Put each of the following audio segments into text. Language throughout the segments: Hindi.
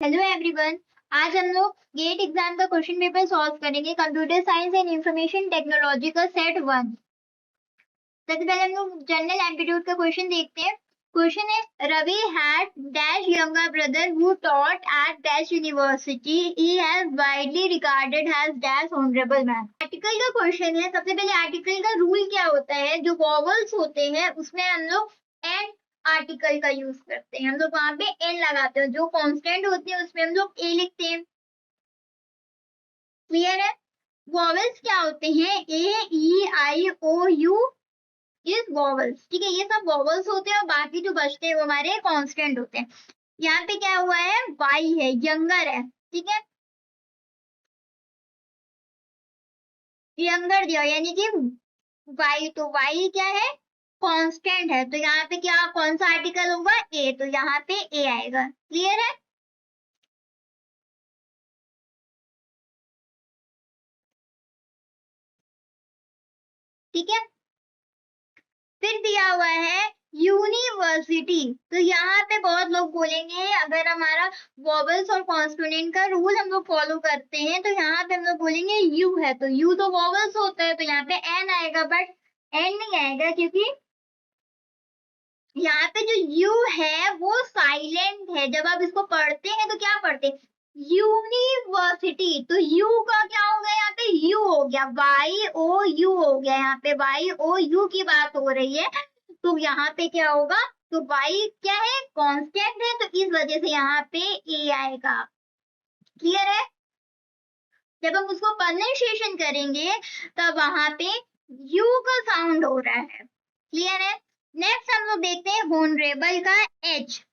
Hello everyone. आज हम लोग गेट एग्जाम का क्वेश्चन पेपर सॉल्व करेंगे computer science and information technology का सेट 1। सबसे पहले हम लोग जनरल एप्टीट्यूड का क्वेश्चन देखते हैं। क्वेश्चन है Ravi had dash younger brother who taught at dash university he has widely regarded as dash honourable man. Article का क्वेश्चन है। सबसे पहले आर्टिकल का रूल क्या होता है, जो वॉवल्स होते हैं उसमें हम लोग एंड आर्टिकल का यूज करते हैं। हम लोग वहां पे एन लगाते हैं, जो कांस्टेंट होते हैं उसमें हम लोग ए लिखते हैं। क्लियर है। वॉवल्स क्या होते हैं, ए ई आई ओ यू इज वॉवल्स। ठीक है, ये सब वॉवल्स होते हैं और बाकी जो बचते हैं वो हमारे कांस्टेंट होते हैं। यहाँ पे क्या हुआ है, वाई है, यंगर है। ठीक है, यंगर दिया यानी कि वाई, तो वाई क्या है, कांस्टेंट है। तो यहाँ पे क्या, कौन सा आर्टिकल होगा, ए, तो यहाँ पे ए आएगा। क्लियर है। ठीक है, फिर दिया हुआ है यूनिवर्सिटी। तो यहाँ पे बहुत लोग बोलेंगे अगर हमारा वॉवल्स और कॉन्सोनेंट का रूल हम लोग फॉलो करते हैं तो यहाँ पे हम लोग बोलेंगे यू है, तो यू तो वॉवल्स होता है, तो यहाँ पे एन आएगा, बट एन नहीं आएगा क्योंकि यहाँ पे जो यू है वो साइलेंट है। जब आप इसको पढ़ते हैं तो क्या पढ़ते हैं, यूनिवर्सिटी, तो यू का क्या हो गया, यहाँ पे यू हो गया, वाई ओ यू हो गया, यहाँ पे वाई ओ यू की बात हो रही है। तो यहाँ पे क्या होगा, तो वाई क्या है, कांस्टेंट है, तो इस वजह से यहाँ पे ए आएगा। क्लियर है। जब हम उसको प्रोनाउंसिएशन करेंगे तब वहां पे यू का साउंड हो रहा है। क्लियर है। नेक्स्ट हम लोग देखते हैं होनरेबल का एच।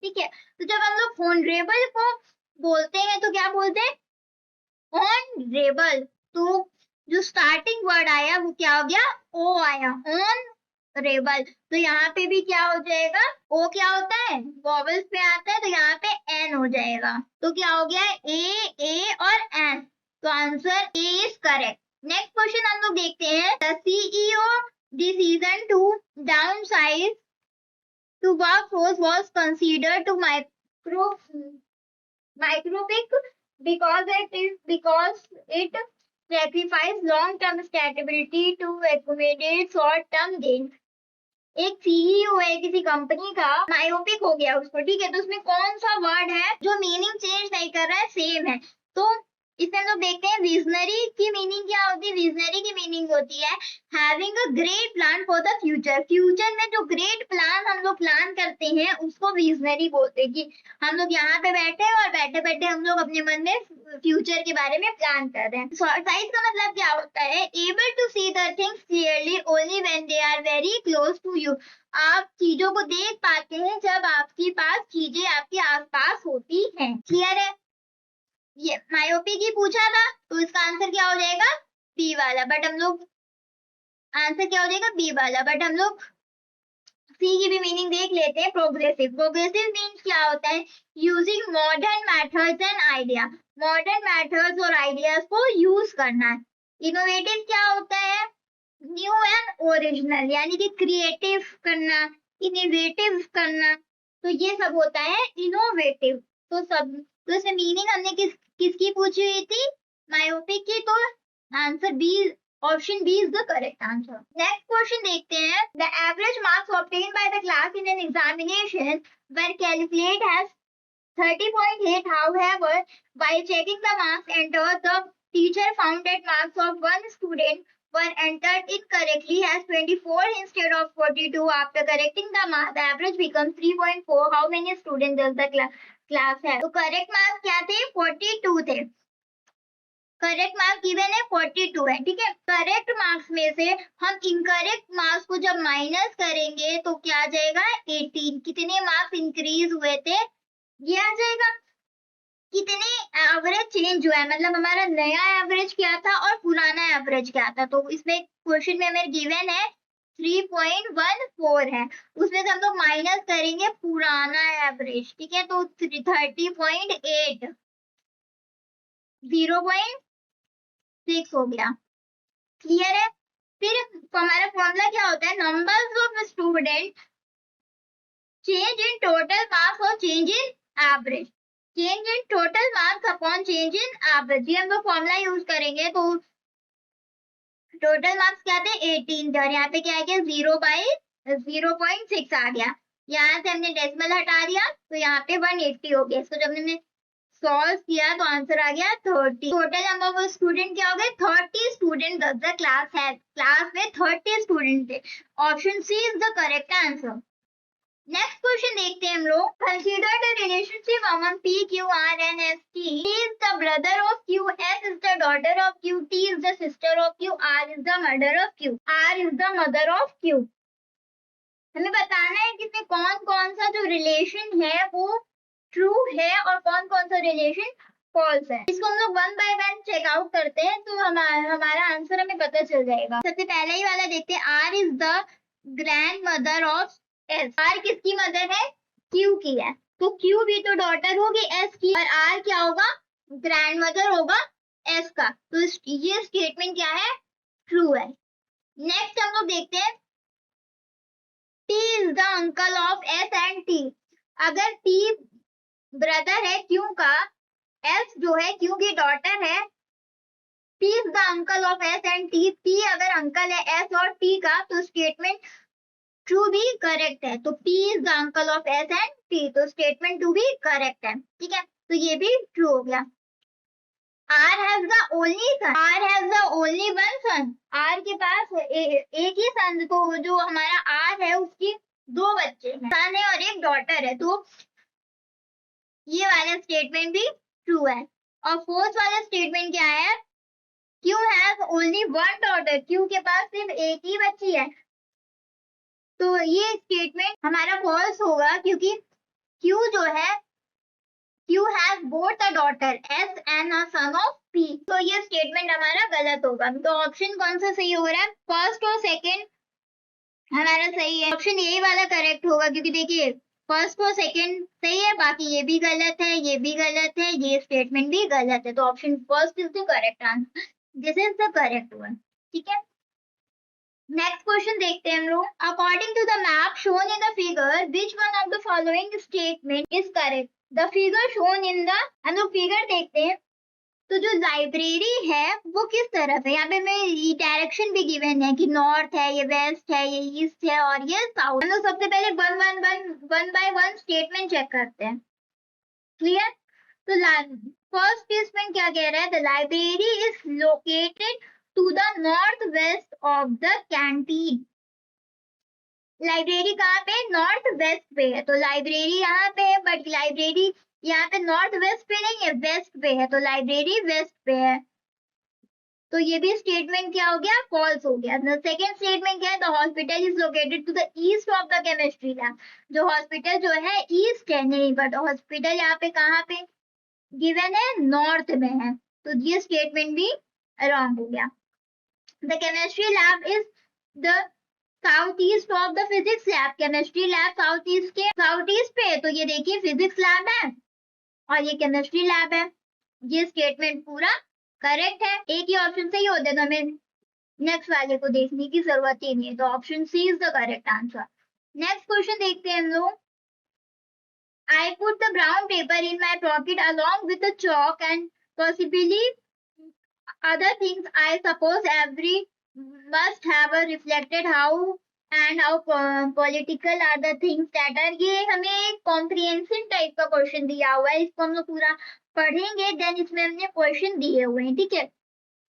ठीक है, तो जब हम लोग होनरेबल को बोलते हैं तो क्या बोलते हैं, ऑनरेबल। तो जो स्टार्टिंग वर्ड आया वो क्या हो गया, ओ आया, ऑन रेबल। तो यहाँ पे भी क्या हो जाएगा, ओ क्या होता है, वॉवल्स पे आता है, तो यहाँ पे एन हो जाएगा। तो क्या हो गया, ए और एन, तो answer A is correct. Next question हम लोग देखते हैं, the CEO decision to downsize to workforce was considered to micropic because it sacrificed long-term stability to accommodate short-term gains. एक सीईओ है किसी कंपनी का, मायोपिक हो गया उसको। ठीक है, तो उसमें कौन सा वर्ड है जो मीनिंग चेंज नहीं कर रहा है, सेम है। तो इसमें हम लोग देखते हैं विजनरी की मीनिंग क्या होती है। विजनरी की मीनिंग होती है having a great plan for the future. Future में जो ग्रेट प्लान हम लोग प्लान करते हैं उसको विजनरी बोलते हैं। कि हम लोग यहाँ पे बैठे हैं और बैठे बैठे हम लोग अपने मन में फ्यूचर के बारे में प्लान कर रहे हैं। साइज का मतलब क्या होता है, able to see the things clearly only when they are very close to you. आप चीजों को देख पाते हैं जब आपके पास चीजें आपके आसपास होती हैं। क्लियर है। ये मायोपी की पूछा था तो इसका आंसर क्या हो जाएगा, बी वाला, बट हम लोग आंसर क्या हो जाएगा, बी वाला, बट हम लोग सी की भी मीनिंग देख लेते हैं। प्रोग्रेसिव, प्रोग्रेसिव मीन्स क्या होता है, using modern methods and idea. Modern methods और आइडियाज को यूज करना। इनोवेटिव क्या होता है, न्यू एंड ओरिजिनल, यानी कि क्रिएटिव करना, इनोवेटिव करना, तो ये सब होता है इनोवेटिव। तो इसमें मीनिंग हमने किसकी पूछी हुई थी, मायोपिक की, तो answer B, option B is the correct answer. Next question देखते हैं, the average marks obtained by the class in an examination were calculated as 30.8. However, while checking the marks entered, the teacher found that marks of one student were entered incorrectly as 24 instead of 42. After correcting the mark, the average becomes 3.4. How many students does the class have? तो correct marks क्या थे, 42 थे। करेक्ट मार्क्स गिवन है 42 है। ठीक है, करेक्ट मार्क्स में से हम इनकरेक्ट मार्क्स को जब माइनस करेंगे तो क्या आ जाएगा, 18। कितने मार्क्स इंक्रीज हुए थे, ये आ जाएगा। कितने एवरेज चेंज हुआ है, मतलब हमारा नया एवरेज क्या था और पुराना एवरेज क्या था। तो इसमें क्वेश्चन में हमें गिवन है 3.14 है, उसमें से हम लोग माइनस करेंगे पुराना एवरेज। ठीक है, तो 30.8 0.6 हो गया। क्लियर है। फिर हमारा फॉर्मूला क्या होता है, numbers of student change in total marks और change in average. Change in total marks upon change in average, ये हम लोग फॉर्मूला यूज करेंगे। तो टोटल मार्क्स क्या थे 18 थे और यहाँ पे क्या आ गया 0/0.6 आ गया। यहाँ से हमने डेसिमल हटा दिया तो यहाँ पे 180 हो गया। इसको जब हमने सॉल्व किया तो आंसर आ गया 30। टोटल नंबर ऑफ स्टूडेंट क्या हो गए 30 स्टूडेंट द क्लास है, क्लास में 30 स्टूडेंट थे। Option C is the correct answer. Next question देखते हैं हम लोग। Consider the relationship among P, Q, R and S. T is the brother of Q, S is the daughter of Q, T is the sister of Q, R is the mother of Q. R is the mother of Q. हमें बताना है कि इसमें कौन कौन सा जो रिलेशन है वो ट्रू है और कौन कौन सा रिलेशन फॉल्स है। इसको हम लोग वन बाय वन चेकआउट करते हैं तो हमारा आंसर हमें पता चल जाएगा। सबसे पहले ही वाला देखते हैं। R is the grand mother of S. R किसकी मदर है Q की है, तो Q भी तो डॉटर होगी S की और R क्या होगा ग्रैंड मदर होगा S का। तो ये स्टेटमेंट क्या है ट्रू है। नेक्स्ट हम लोग देखते हैं T is the uncle of S and T. अगर T ब्रदर है Q का, S जो है Q की डॉटर है, T is the uncle of S and T. T अगर अंकल है S और T का तो स्टेटमेंट ट्रू भी करेक्ट है। तो P is the uncle of S and T, तो स्टेटमेंट ट्रू भी करेक्ट है। ठीक है, तो ये भी ट्रू हो गया। R has the only son. R has the only one son. R के पास एक ही सन, तो जो हमारा R है उसकी दो बच्चे हैं, सन है और एक डॉटर है, तो ये वाला स्टेटमेंट भी ट्रू है। और फोर्थ वाला स्टेटमेंट क्या है Q has only one daughter. Q के पास सिर्फ एक ही बच्ची है, तो ये स्टेटमेंट हमारा फॉल्स होगा क्योंकि Q जो है Q has both a daughter S and a son of P. तो ये स्टेटमेंट हमारा गलत होगा। तो ऑप्शन कौन सा सही हो रहा है, फर्स्ट और सेकंड हमारा सही है। ऑप्शन यही वाला करेक्ट होगा क्योंकि देखिए फर्स्ट और सेकंड सही है, बाकी ये भी गलत है, ये भी गलत है, ये स्टेटमेंट भी गलत है। तो option first is the correct answer, this is the correct one. ठीक है, नेक्स्ट क्वेश्चन देखते हैं हम लोग। According to the map shown in the figure which one of the following statement is correct. The figure shown in the, हम लोग फिगर देखते हैं तो जो लाइब्रेरी है वो किस तरफ है। यहाँ पे हमें डायरेक्शन भी गिवन है कि नॉर्थ है, ये वेस्ट है, ये ईस्ट है और ये साउथ। हम लोग सबसे पहले one by one statement check करते हैं। क्लियर, तो फर्स्ट स्टेटमेंट क्या कह रहा है, the library is located to the northwest of the canteen. Library कहाँ पे नॉर्थ वेस्ट पे है, तो लाइब्रेरी यहाँ पे है, बट लाइब्रेरी यहाँ पे नॉर्थ वेस्ट पे नहीं है, वेस्ट पे है, तो लाइब्रेरी वेस्ट पे है। तो ये भी स्टेटमेंट क्या हो गया फॉल्स हो गया। सेकेंड स्टेटमेंट क्या है, the hospital is located to the east of the chemistry lab. जो हॉस्पिटल जो है ईस्ट है, नहीं बट हॉस्पिटल यहाँ पे कहाँ पे गिवन है नॉर्थ में है, तो ये स्टेटमेंट भी रॉन्ग हो गया। The chemistry lab is the southeast of the physics lab. Chemistry lab southeast पे है, तो ये देखिए physics lab है और ये chemistry lab है। ये स्टेटमेंट पूरा करेक्ट है। एक ही ऑप्शन सही होता है तो हमें नेक्स्ट वाले को देखने की जरूरत ही नहीं है, तो option C is the correct answer. Next question देखते हैं हम लोग। I put the brown paper in my pocket along with the chalk and possibly other things. I suppose every must have a reflected how and how political are the things that are. ये हमें एक कॉम्प्रिहेंशन टाइप का क्वेश्चन दिया हुआ है, इसको हम लोग पूरा पढ़ेंगे, देन इसमें हमने क्वेश्चन दिए हुए हैं। ठीक है,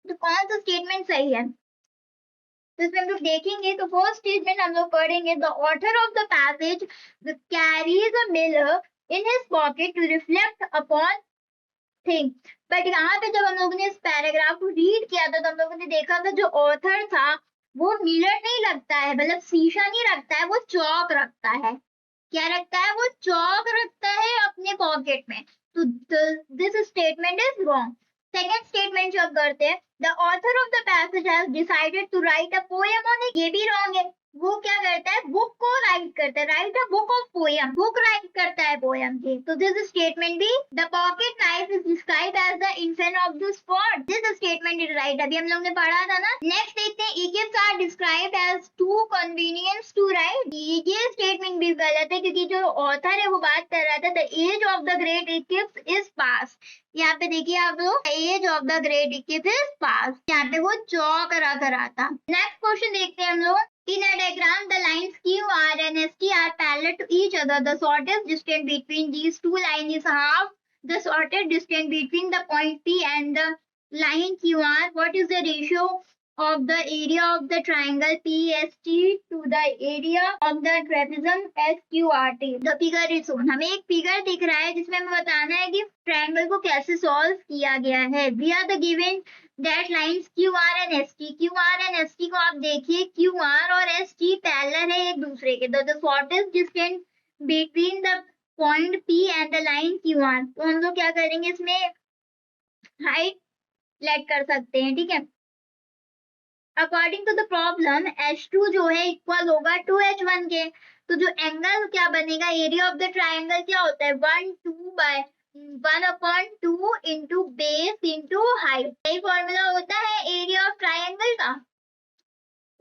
तो कौन सा स्टेटमेंट सही है तो इसमें हम लोग देखेंगे। तो फर्स्ट स्टेटमेंट हम लोग पढ़ेंगे, the author of the passage carries a mirror in his pocket to reflect upon thing. But यहाँ पे जब हम लोगों ने इस पैराग्राफ को रीड किया था तो हम लोगों ने देखा था जो ऑथर था वो मिरर नहीं रखता है, मतलब शीशा नहीं रखता है, वो चौक रखता है। क्या रखता है, वो चौक रखता है अपने पॉकेट में। तो this statement is wrong. Second statement जो करते हैं, the author of the passage has decided to write a poem on it. ये भी रॉन्ग है। वो क्या करता है, बुक को राइट करता है, right a book of poem, book right करता है पोएम की। तो दिस स्टेटमेंट भी, the pocket wife is described as the infant of the spot. This statement is right. अभी हम लोग ने पढ़ा था ना. Next देखते हैं Egypts are described as too convenient to write. ये स्टेटमेंट भी गलत है क्योंकि जो ऑथर है वो बात कर रहा था the age of the great Egypt is past. यहाँ पे देखिए आप लोग age of the great Egypt is past. यहाँ पे वो जॉ करा था. नेक्स्ट क्वेश्चन देखते हैं हम लोग. In a diagram, the lines Q, R, and ST are parallel to each other. The shortest distance between these two lines is half the shortest distance between the point P and the line QR. What is the ratio of the area of the triangle PST to the area of the trapezium SQRT? The figure is shown. हमें एक फिगर दिख रहा है जिसमें हमें बताना है कि ट्रायंगल को कैसे सॉल्व किया गया है. We are the given that lines QR and ST. QR and ST को आप देखिए, QR और ST पैरेलल है एक दूसरे के. The shortest distance between the point P and the line QR. तो हम लोग क्या करेंगे, इसमें हाइट लेट कर सकते हैं. ठीक है. According to the problem H2 जो है इक्वल होगा 2H1 के. तो जो एंगल क्या बनेगा, एरिया ऑफ द ट्राइंगल क्या होता है, 1/2 इंटू बेस इंटू हाइट. यही फॉर्मूला होता है एरिया ऑफ ट्राइंगल का.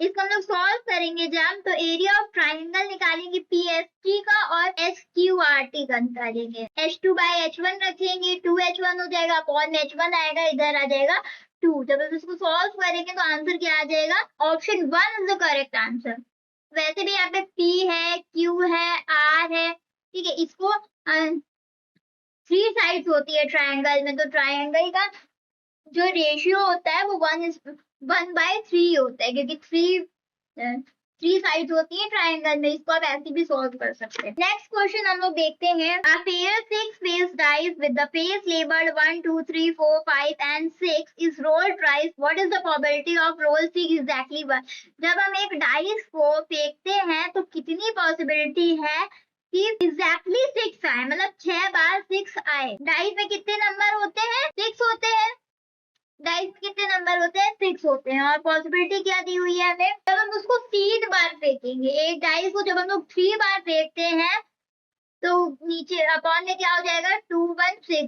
इसको हम लोग सॉल्व करेंगे जब, तो एरिया ऑफ ट्राइंगल निकालेंगे PST का और SQRT का निकालेंगे. H2/H1 रखेंगे, 2H1 हो जाएगा, अपॉन H1 आएगा, इधर आ जाएगा 2. जब हम इसको सॉल्व करेंगे तो आंसर क्या आ जाएगा, option 1 is the correct answer. वैसे भी यहाँ पे P है, Q है, R है. ठीक है. इसको 3 साइड्स होती है ट्राइंगल में, तो ट्राइंगल का जो रेशियो होता है वो 1/3 होता है क्योंकि 3 साइड्स होती है ट्राइंगल में. इसको आप ऐसे भी सॉल्व कर सकते हैं. नेक्स्ट क्वेश्चन हम लोग देखते हैं. A pair 6 face dice with the face labeled 1, 2, 3, 4, 5 and 6 is rolled twice. What is the probability of roll 6 exactly 1? जब हम एक डाइस को फेंकते हैं तो कितनी पॉसिबिलिटी है कि एग्जैक्टली 6 आए, मतलब 6 बार 6 आए. डाइस में कितने नंबर होते हैं, 6 होते हैं. डाइस कितने नंबर होते हैं, 6 होते हैं. और पॉसिबिलिटी क्या दी हुई है हमें, जब हम उसको 3 बार फेंकेंगे, एक डाइस को जब हम लोग 3 बार फेंकते हैं तो नीचे अपॉन में क्या हो जाएगा, 2 1 6.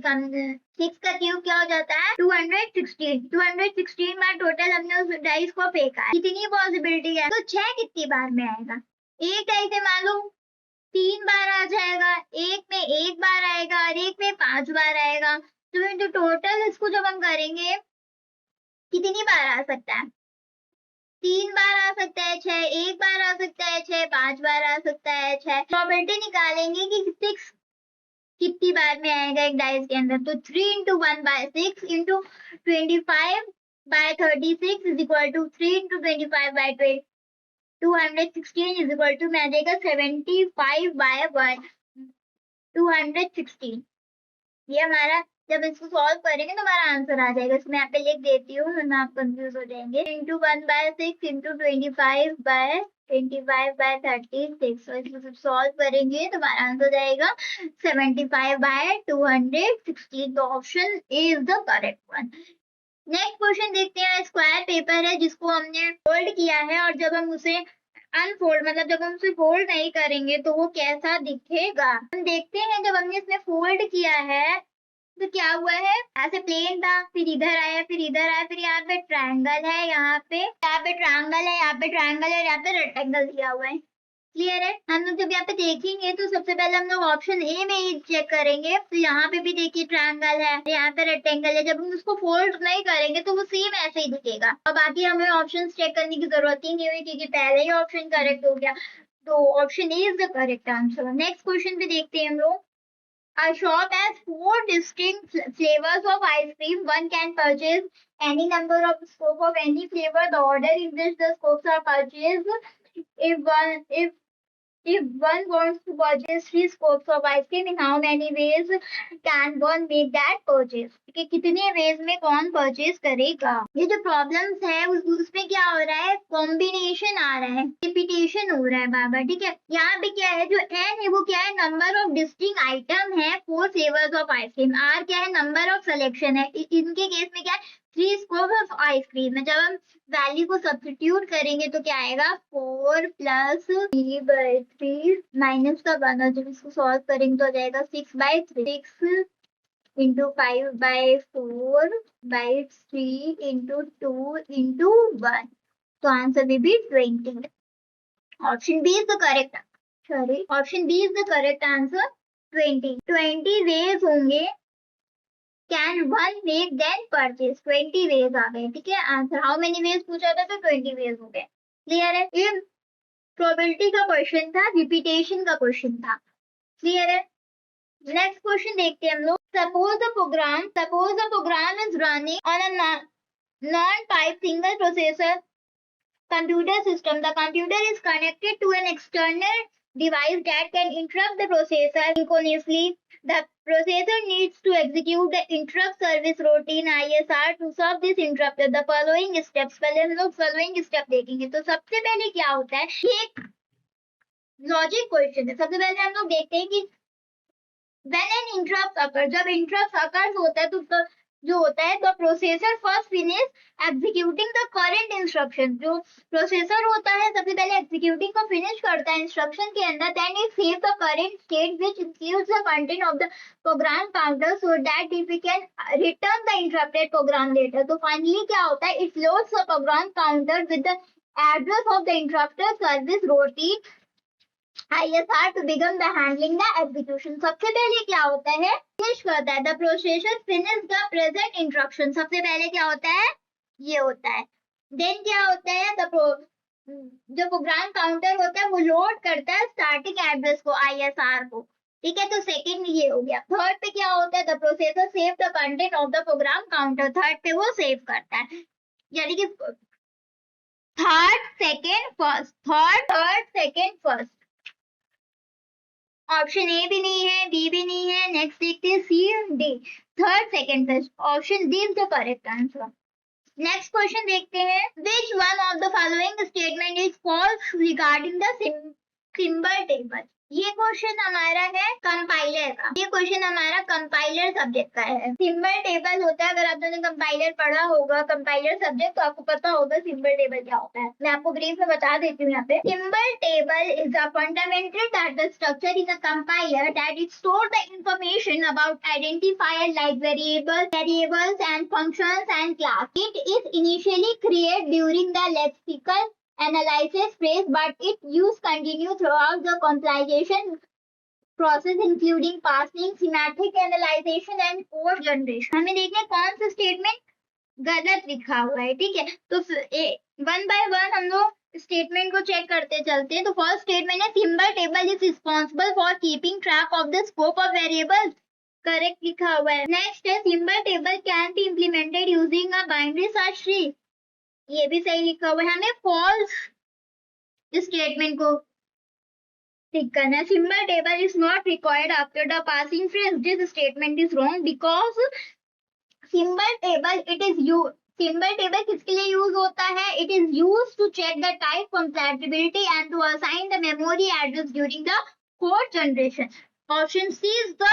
6 का क्यूब क्या हो जाता है, 216. 216 बार टोटल हमने उस डाइस को फेंका है. कितनी पॉसिबिलिटी है, तो 6 कितनी बार में आएगा. एक डाइस में मान लो 3 बार आ जाएगा, एक में 1 बार आएगा और एक में 5 बार आएगा. तो टोटल इसको जब हम करेंगे कितनी बार आ सकता है, 3 बार आ सकता है 6, 1 बार आ सकता है 6, 5 बार आ सकता है 6. प्रोबेबिलिटी निकालेंगे कि 6 कितनी बार में आएगा एक डाइस के अंदर. तो 3 into 1/6 into 25/36 is equal to 3 into 25/216 is equal to में आ जाएगा 75/1 216. ये हमारा, जब इसको सॉल्व करेंगे तो हमारा आंसर आ जाएगा. इसमें यहाँ पे लिख देती हूँ वरना आप कंफ्यूज हो जाएंगे. Into 1/6 into 25/36. तो इसको सॉल्व करेंगे तो हमारा आंसर जाएगा 75/216. तो option is the correct one. Next question देखते हैं. स्क्वायर पेपर है जिसको हमने फोल्ड किया है और जब हम उसे अनफोल्ड, मतलब जब हम उसे फोल्ड नहीं करेंगे तो वो कैसा दिखेगा. हम देखते हैं जब हमने इसमें फोल्ड किया है तो क्या हुआ है, ऐसे प्लेन था, फिर इधर आया, फिर इधर आया, फिर यहाँ पे ट्रायंगल है, यहाँ पे ट्रायंगल है, यहाँ पे ट्रायंगल है, यहाँ पे रेक्टेंगल दिया हुआ है. क्लियर है. हम लोग जब यहाँ पे देखेंगे तो सबसे पहले हम लोग ऑप्शन ए में ही चेक करेंगे. तो यहाँ पे भी देखिए ट्रायंगल है, यहाँ पे रेक्टेंगल है. जब हम उसको फोल्ड नहीं करेंगे तो वो सेम ऐसे ही दिखेगा. और बाकी हमें ऑप्शन चेक करने की जरूरत ही नहीं हुई क्योंकि पहले ही ऑप्शन करेक्ट हो गया. तो option A is the correct answer. Next question पे देखते हैं हम लोग. A shop has 4 distinct flavors of ice cream. One can purchase any number of scope of any flavor. The order in which the scopes are purchased. If one wants to purchase 3 scopes of ice cream, in how many ways can one make that purchase? कि कितने ways में कौन purchase करेगा. ये जो problems है उसमें क्या हो रहा है, combination आ रहा है, repetition हो रहा है बाबा. ठीक है. यहाँ पे क्या है, जो n है वो क्या है, number of distinct item है 4 flavors of ice cream. R क्या है, number of selection है. इनके केस में क्या है, 3 scopes of ice cream है. जब हम वैल्यू को सब्स्टिट्यूट करेंगे तो क्या आएगा, 4 + 3/3 माइनस का 1. और जब इसको सॉल्व करेंगे तो आ जाएगा 6/3. 6 into 5/4/3 into 2 into 1. So answer will be 20. Option B is the correct. Sorry, option B is the correct answer. 20. 20 ways होंगे. Can one make then purchase? 20 ways आ गए. ठीक है. आंसर how many ways पूछा था तो 20 ways हो गए. क्लियर है. ये प्रोबेबिलिटी का क्वेश्चन था, रिपीटेशन का क्वेश्चन था. क्लियर है. नेक्स्ट क्वेश्चन देखते हैं हम लोग. Suppose the program is running on a non pipe single processor computer system. The computer is connected to an external device that can interrupt the processor synchronously. The processor needs to execute the interrupt service routine ISR to solve this interrupt. The following steps. पहले हम लोग following step देखेंगे. तो सबसे पहले क्या होता है, ये एक लॉजिक क्वेश्चन है. सबसे पहले हम लोग देखते हैं कि when an interrupt occurs, जब interrupt occurs होता है तो जो होता है the processor first finish executing the current instruction. जो प्रोसेसर होता है सबसे पहले एग्जीक्यूटिंग को फिनिश करता है इंस्ट्रक्शन के अंदर. Then it save the current state which includes the content of the program counter so that if we can return the interrupted program later. तो फाइनली क्या होता है, it loads the program counter with the address of the interrupted service routine ISR to begin the handling the execution. सबसे पहले क्या होता है, फिनिश करता है. The processor finish the present instruction. सबसे पहले क्या होता है, ये होता है. देन क्या होता है, जो प्रोग्राम काउंटर होता है वो लोड करता है स्टार्टिंग एड्रेस को ISR को. ठीक है. तो सेकंड ये हो गया. थर्ड पे क्या होता है, the processor save the content of the program counter. Third पे वो सेव करता है. यानी कि third second first. Option A भी नहीं है, बी भी नहीं है. नेक्स्ट देखते हैं C D. Third second first. Option D is the correct answer. Next question देखते हैं. Which one of the following statement is false regarding the symbol table. ये क्वेश्चन हमारा है कंपाइलर का. ये क्वेश्चन हमारा कंपाइलर सब्जेक्ट का है. सिंबल टेबल होता है, अगर आपने कंपाइलर पढ़ा होगा, कंपाइलर सब्जेक्ट, तो आपको पता होगा सिंबल टेबल क्या होता है. मैं आपको ब्रीफ में बता देती हूँ यहाँ पे. Symbol table is a fundamental data structure in a compiler that it store the information about identifier like variables and functions and class. It is initially created during the lexical analysis phase, but its use continues throughout the compilation process including parsing, semantic analysis and code generation. हमें देखना है कौन सा स्टेटमेंट गलत लिखा हुआ है. ठीक है. तो वन बाय वन हम लोग स्टेटमेंट को चेक करते चलते हैं. तो फर्स्ट स्टेटमेंट है symbol table is responsible for keeping track of the scope of variables. Correct लिखा हुआ है. नेक्स्ट है symbol table can be implemented using a binary search tree. ये भी सही लिखा हुआ है. हमें फॉल्स स्टेटमेंट को टिक करना है. Symbol table is not required after the parsing phrase. This statement is wrong because symbol table symbol table किसके लिए यूज होता है, it is use to check the type compatibility and to assign the memory address during the code generation. Option C is the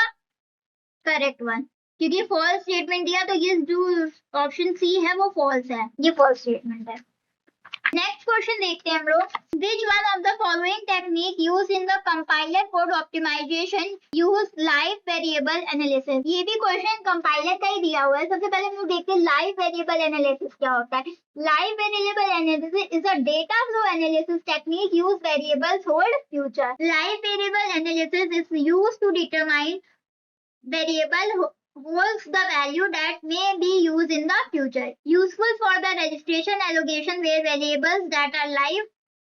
correct one. क्योंकि फॉल्स स्टेटमेंट दिया तो ये जो ऑप्शन सी है वो फॉल्स है. ये फॉल्स स्टेटमेंट है. नेक्स्ट क्वेश्चन देखते हैं हम लोग. Which one of the following technique use in the compiler code optimization use live variable analysis. ये भी क्वेश्चन कंपाइलर का ही दिया हुआ है. सबसे पहले हम लोग देखते हैं लाइव वेरिएबल एनालिसिस क्या होता है. Live variable analysis is a data flow analysis technique use variables hold future. Live variable analysis is use to determine variable holds the value that may be used in the future. Useful for the registration allocation where variables that are live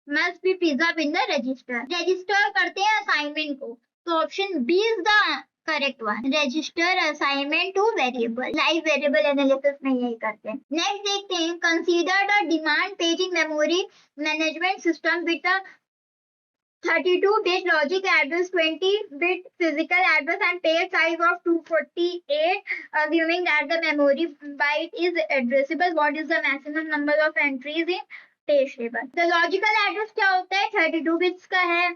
must be preserved in the register. Register करते हैं assignment को. तो option B is the correct one. Register assignment to variable. Live variable analysis में यही करते हैं. Next देखते हैं. Consider the demand paging memory management system with a 32-bit logic address, 20-bit physical address and page size of 248, assuming that the memory byte is addressable. What is the maximum number of entries in page table? The logical address क्या होता है, 32 bits का है.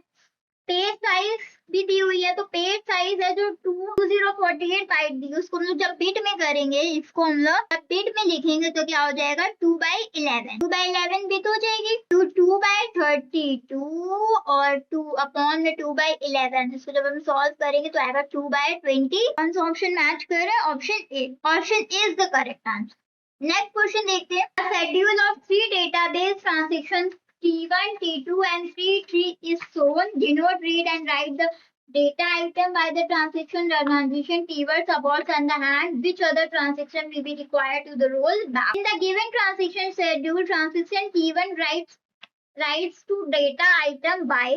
पेज साइज भी दी हुई है, तो पेज साइज है जो 2048 बाइट दी, उसको हम लोग जब बिट में करेंगे, इसको हम लोग जब बिट में लिखेंगे तो क्या हो जाएगा 2/11, 2/11 बिट हो जाएगी, 2/32 और 2/11, इसको जब हम सॉल्व करेंगे तो आएगा 2/20। कौन सा ऑप्शन मैच कर रहा है? Option A, option is the correct answer. Next question देखते हैं। Schedule of 3 database transactions T1, T2 and T3 is shown. Denote, read and write the data item by the transaction keywords above and the hand. Which other transaction will be required to the roll back? In the given transaction schedule, transaction T1 writes to data item by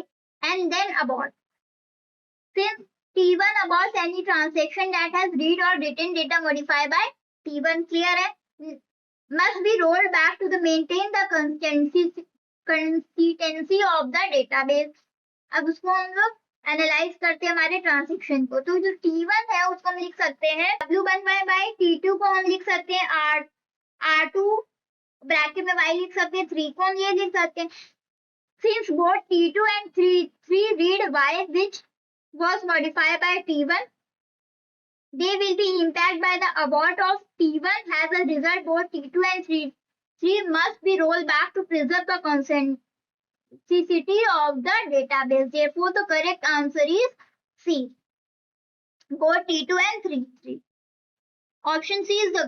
and then abort. Since T1 aborts any transaction that has read or written data modified by T1, clear है? Must be rolled back to the maintain the consistency of the database. अब उसको हम लोग एनालाइज करते हैं हमारे ट्रांजेक्शन को, तो जो T1 है उसको हम लिख सकते हैं W1 बाय T2 को हम लिख सकते हैं R2 ब्रैकेट में y लिख सकते हैं, 3 को हम ये लिख सकते हैं। Since both T2 and 3 read y which was modified by T1, they will be impacted by the abort of T1. As a result, both T2 and 3 must be rolled back to preserve the consistency of the database. Therefore, the correct answer is C. Both T2 and 3. Option C is the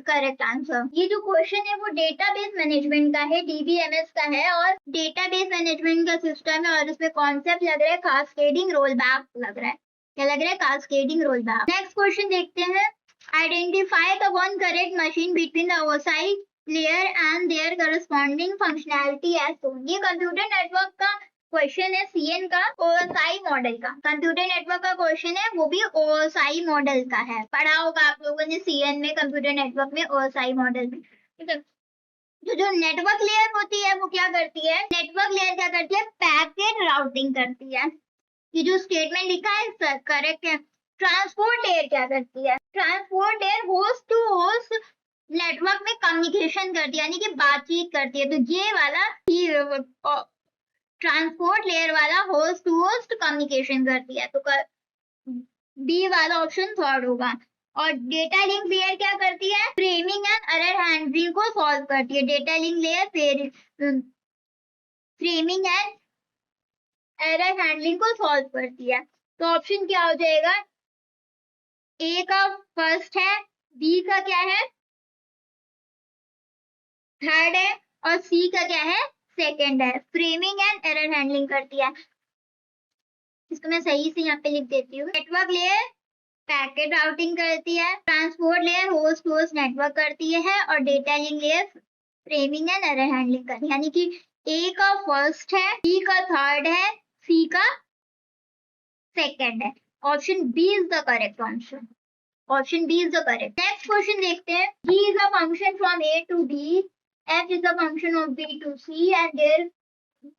correct answer. ये जो क्वेश्चन है वो डेटाबेस मैनेजमेंट का है, डीबीएमएस का है, और डेटाबेस मैनेजमेंट का सिस्टम है, और इसमें कॉन्सेप्ट लग रहा है कास्केडिंग रोल बैक लग रहा है। क्या लग रहा है? Cascading rollback. Next question देखते हैं। Identify the one correct machine between the OSI layer and their corresponding functionality as shown. ये कंप्यूटर नेटवर्क का क्वेश्चन है, सीएन का, ओएसआई मॉडल का। कंप्यूटर नेटवर्क का क्वेश्चन है, वो भी ओएसआई मॉडल का है। पढ़ा होगा आप लोगों ने सीएन में, कंप्यूटर नेटवर्क में, ओएसआई मॉडल में। ठीक है, जो नेटवर्क लेयर होती है वो क्या करती है? नेटवर्क लेयर क्या करती है? पैकेट राउटिंग करती है। ये जो स्टेटमेंट लिखा है करेक्ट है। ट्रांसपोर्ट लेयर क्या करती है? Transport layer host to host network में कम्युनिकेशन करती है, यानी कि बातचीत करती है। तो ये वाला ट्रांसपोर्ट लेयर वाला होस्ट टू होस्ट कम्युनिकेशन करती है, तो बी वाला ऑप्शन थर्ड होगा। और डेटा लिंक लेयर क्या करती है? फ्रेमिंग एंड एरर हैंडलिंग को सॉल्व करती है। Data link layer framing and error handling को सॉल्व करती है। तो ऑप्शन क्या हो जाएगा? ए का फर्स्ट है, बी का क्या है? थर्ड है, और सी का क्या है? सेकेंड है। फ्रेमिंग एंड एरर हैंडलिंग करती है। इसको मैं सही से यहाँ पे लिख देती हूँ। नेटवर्क लेयर पैकेट राउटिंग करती है, transport layer host host network करती है, और data link layer framing and error handling करती है। यानी कि ए का फर्स्ट है, बी का थर्ड है, सी का सेकेंड है। Option B is the correct answer. Option B is the correct. Next question देखते हैं। G is a function from A to B. F is a function of B to C, and their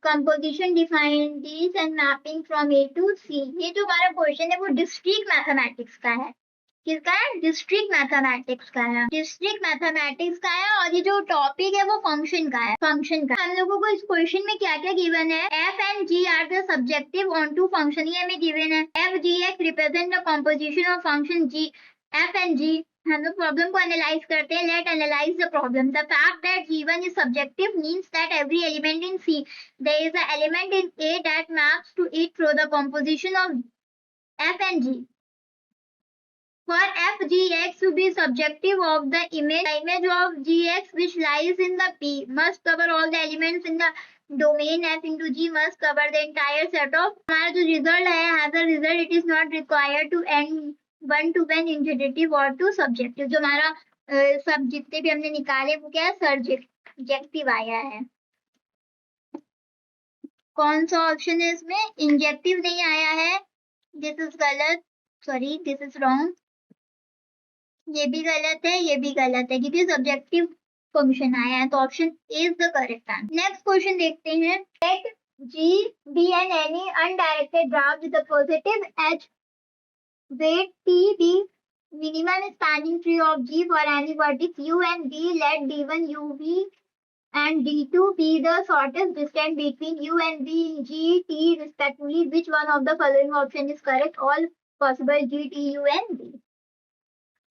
composition define these and mapping from A to C. ये जो हमारा क्वेश्चन है वो डिस्क्रीट मैथमेटिक्स का है। किसका है? डिस्क्रीट मैथमेटिक्स का है। डिस्क्रीट मैथमेटिक्स का है, और ये जो टॉपिक है वो फंक्शन का है। फंक्शन का हम लोगों को इस क्वेश्चन में क्या क्या गिवन है? F and G are the subjective onto function, ये हमें गिवन है। F G X represent the composition of function G F and G। हम लोग प्रॉब्लम को एनालाइज करते हैं। Let analyse the problem. The fact that G1 is subjective means that every element in C, there is an element in A that maps to it through the composition of F and G. For F Gx to be subjective of the image of Gx which lies in the P must cover all the elements in the domain F into G must cover the entire set of। हमारा जो रिजल्ट है, as a result it is not required to end one two one integrative और टू सब्जेक्टिव। जो हमारा सब जितने भी हमने निकाले वो क्या है? सब्जेक्टिव आया है। कौन सा ऑप्शन है इसमें? इंजेक्टिव नहीं आया है। दिस इज गलत, सॉरी दिस इज रॉन्ग। ये भी गलत है, ये भी गलत है, क्योंकि सब्जेक्टिव फंक्शन आया है। तो option is the correct answer. Next question देखते हैं। Let G be an any undirected graph with a positive edge weight T be minimum spanning tree of G for any vertex U and B. Let D1 U be and D to be the shortest distance between U and B in G, T respectively. Which one of the following option is correct? All possible G, T, U and B.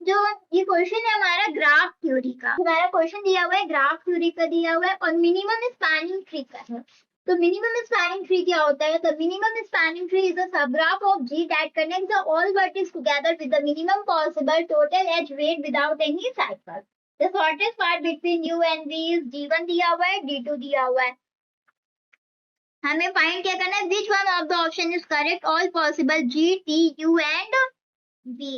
जो ये क्वेश्चन है हमारा ग्राफ थ्योरी का, हमारा क्वेश्चन दिया हुआ है ग्राफ थ्योरी का दिया हुआ है और मिनिमम स्पैनिंग ट्री का है। तो मिनिमम स्पैनिंग ट्री क्या होता है? The minimum spanning tree is a subgraph of G that connects the all vertices together with the minimum possible total edge weight without any cycle. The shortest part between U and V is D1 दिया हुआ है, D2 दिया हुआ है। हमें फाइंड क्या करना है? Which one of the option is correct? All possible G, T, U and V.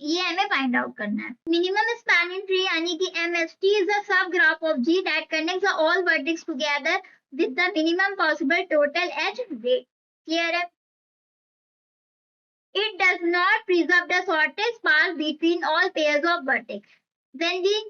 ये हमें फाइंड आउट करना है। मिनिमम स्पैनिंग ट्री यानी कि MST is a subgraph of G that connects all vertex together with the minimum possible total edge weight. Clear है? It does not preserve the shortest path between all pairs of vertex. When we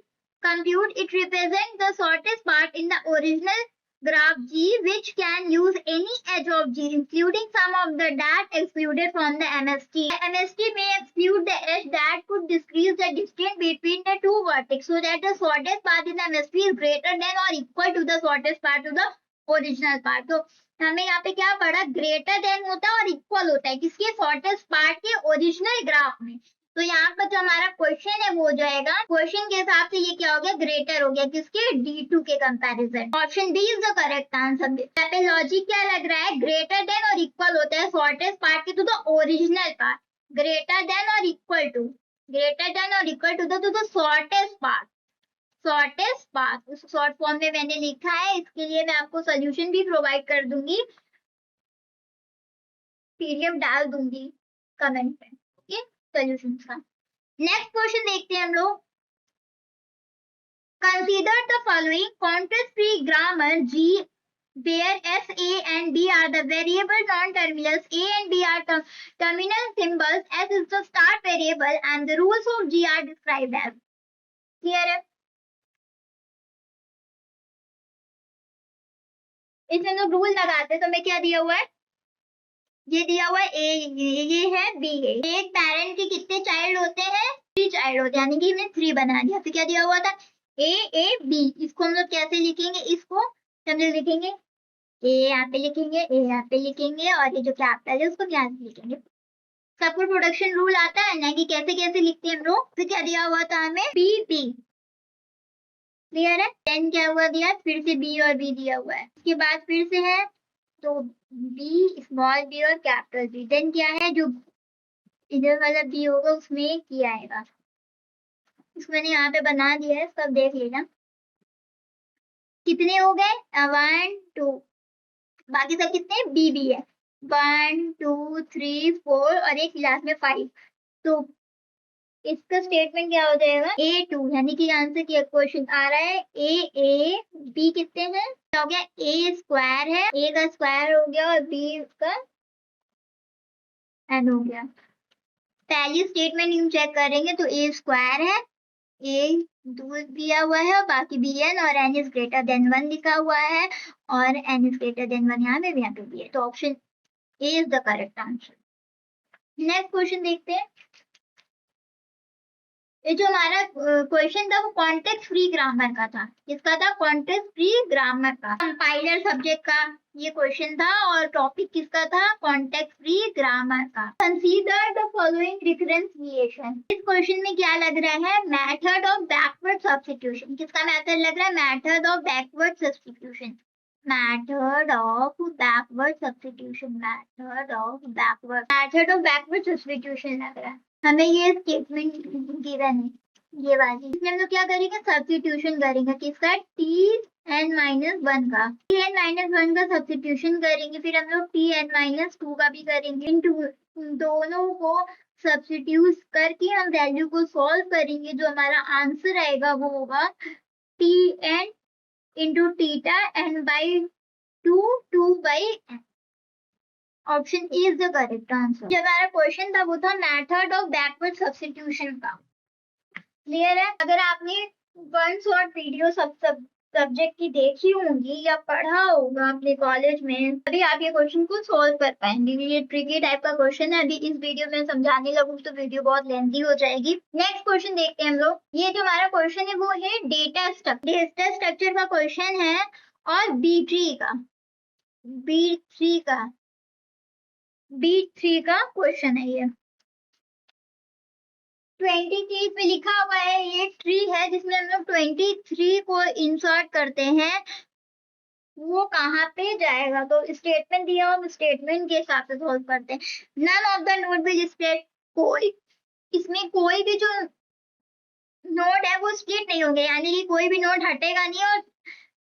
compute, it represents the shortest part in the original graph G, which can use any edge of G, including some of the that excluded from the MST. The MST may exclude the edge that could decrease the distance between the two vertices, so that the shortest path in the MST is greater than or equal to the shortest part of the original part. तो हमें यहाँ पे क्या पढ़ा? ग्रेटर देन होता है और इक्वल होता है किसके? शॉर्टेस्ट पार्ट के ओरिजिनल ग्राफ में। तो यहाँ पर जो हमारा क्वेश्चन है वो हो जाएगा, क्वेश्चन के हिसाब से ये क्या हो गया? ग्रेटर हो गया किसके? D2 के comparison. Option B is the correct answer. यहाँ पे लॉजिक क्या लग रहा है? ग्रेटर देन और इक्वल होता है शॉर्टेस्ट पार्ट के to the original part. Greater than और इक्वल टू, ग्रेटर देन और equal to the shortest part. Shortest path उस शॉर्ट फॉर्म में मैंने लिखा है, इसके लिए मैं आपको सोल्यूशन भी प्रोवाइड कर दूंगी, पीडीएफ डाल दूंगी कमेंट पे, ओके, सोल्यूशन का। नेक्स्ट क्वेश्चन देखते हैं हम लोग। Consider the following contrast free grammar G where S, A and B are the variable non-terminals, A and B are terminal symbols, S is the start variable and the rules of G are described as. Clear है? इसमें जो रूल लगाते हैं तो हमें क्या दिया हुआ है? ये दिया हुआ है ये है B है। एक पेरेंट के कितने चाइल्ड होते हैं? 3 चाइल्ड होते हैं, यानी कि हमने 3 बना दिया। फिर क्या दिया हुआ था? A, B। इसको हम लोग कैसे लिखेंगे? इसको हम लोग लिखेंगे A यहाँ पे लिखेंगे, A यहाँ पे लिखेंगे और ये जो कैपिटल है उसको यहाँ पे लिखेंगे। सबको प्रोडक्शन रूल आता है ना कि कैसे कैसे लिखते हैं हम लोग। फिर क्या दिया हुआ था हमें? B। क्लियर है? देन क्या हुआ दिया? फिर से B और B दिया हुआ है। उसके बाद फिर से है तो B, स्मॉल b और कैपिटल B। देन क्या है? जो इधर वाला B होगा उसमें किया आएगा। इसको मैंने यहाँ पे बना दिया है, सब देख लेना। कितने हो गए? 1 2, बाकी सब कितने? B है। 1 2 3 4 और एक लास्ट में 5। तो इसका स्टेटमेंट क्या हो जाएगा? A2, यानी कि आंसर क्या क्वेश्चन आ रहा है? A B कितने हैं? हो गया A स्क्वायर है, A का स्क्वायर हो गया और B का n हो गया। पहली स्टेटमेंट यूं चेक करेंगे तो A स्क्वायर है, A दूर दिया हुआ है और बाकी Bn और n इज ग्रेटर देन 1 लिखा हुआ है और n इज ग्रेटर देन 1 यहाँ पे भी है। तो option A is the correct answer. Next question देखते हैं। ये जो हमारा क्वेश्चन था वो कॉन्टेक्स्ट फ्री ग्रामर का था। किसका था? कॉन्टेक्स्ट फ्री ग्रामर का, कंपाइलर सब्जेक्ट का ये क्वेश्चन था और टॉपिक किसका था? कॉन्टेक्स्ट फ्री ग्रामर का। Consider the following differentiation. इस क्वेश्चन में क्या लग रहा है? Method of backward substitution. किसका मेथड लग रहा है? Method of backward substitution. Method of backward substitution, method of backward substitution लग रहा है हमें। ये स्टेटमेंट गिवन है ये वाली, इसमें हम लोग क्या करेंगे? सब्स्टिट्यूशन करेंगे। किसका? Tn-1 का। Tn-1 का सब्स्टिट्यूशन करेंगे, फिर हम लोग Tn-2 का भी करेंगे। इन दोनों को सब्स्टिट्यूट करके हम वैल्यू को सॉल्व करेंगे। जो हमारा आंसर आएगा वो होगा Tn into theta n by 2 by n। Option A is the correct answer. जब हमारा क्वेश्चन था वो था मेथड ऑफ बैकवर्ड सब्स्टिट्यूशन का। क्लियर है? अगर आपने वन शॉट वीडियो सब सब्जेक्ट की देखी होंगी या पढ़ा होगा अपने कॉलेज में, तभी आप ये क्वेश्चन को सॉल्व कर पाएंगे। ये ट्रिकी टाइप का क्वेश्चन है, अभी इस वीडियो में समझाने लगूँ तो वीडियो बहुत लेंथी हो जाएगी। नेक्स्ट क्वेश्चन देखते हैं हम लोग। ये जो हमारा क्वेश्चन है वो है डेटा स्ट्रक्चर का क्वेश्चन है और B3 का क्वेश्चन है ये। 23 पे लिखा हुआ है, ये ट्री है जिसमें हम लोग 23 को इंसर्ट करते हैं, वो कहाँ पे जाएगा? तो स्टेटमेंट दिया हो, स्टेटमेंट के हिसाब से सॉल्व करते हैं। None of the node will split, इसमें कोई भी जो नोड है वो स्प्लिट नहीं होंगे, यानी कि कोई भी नोड हटेगा नहीं और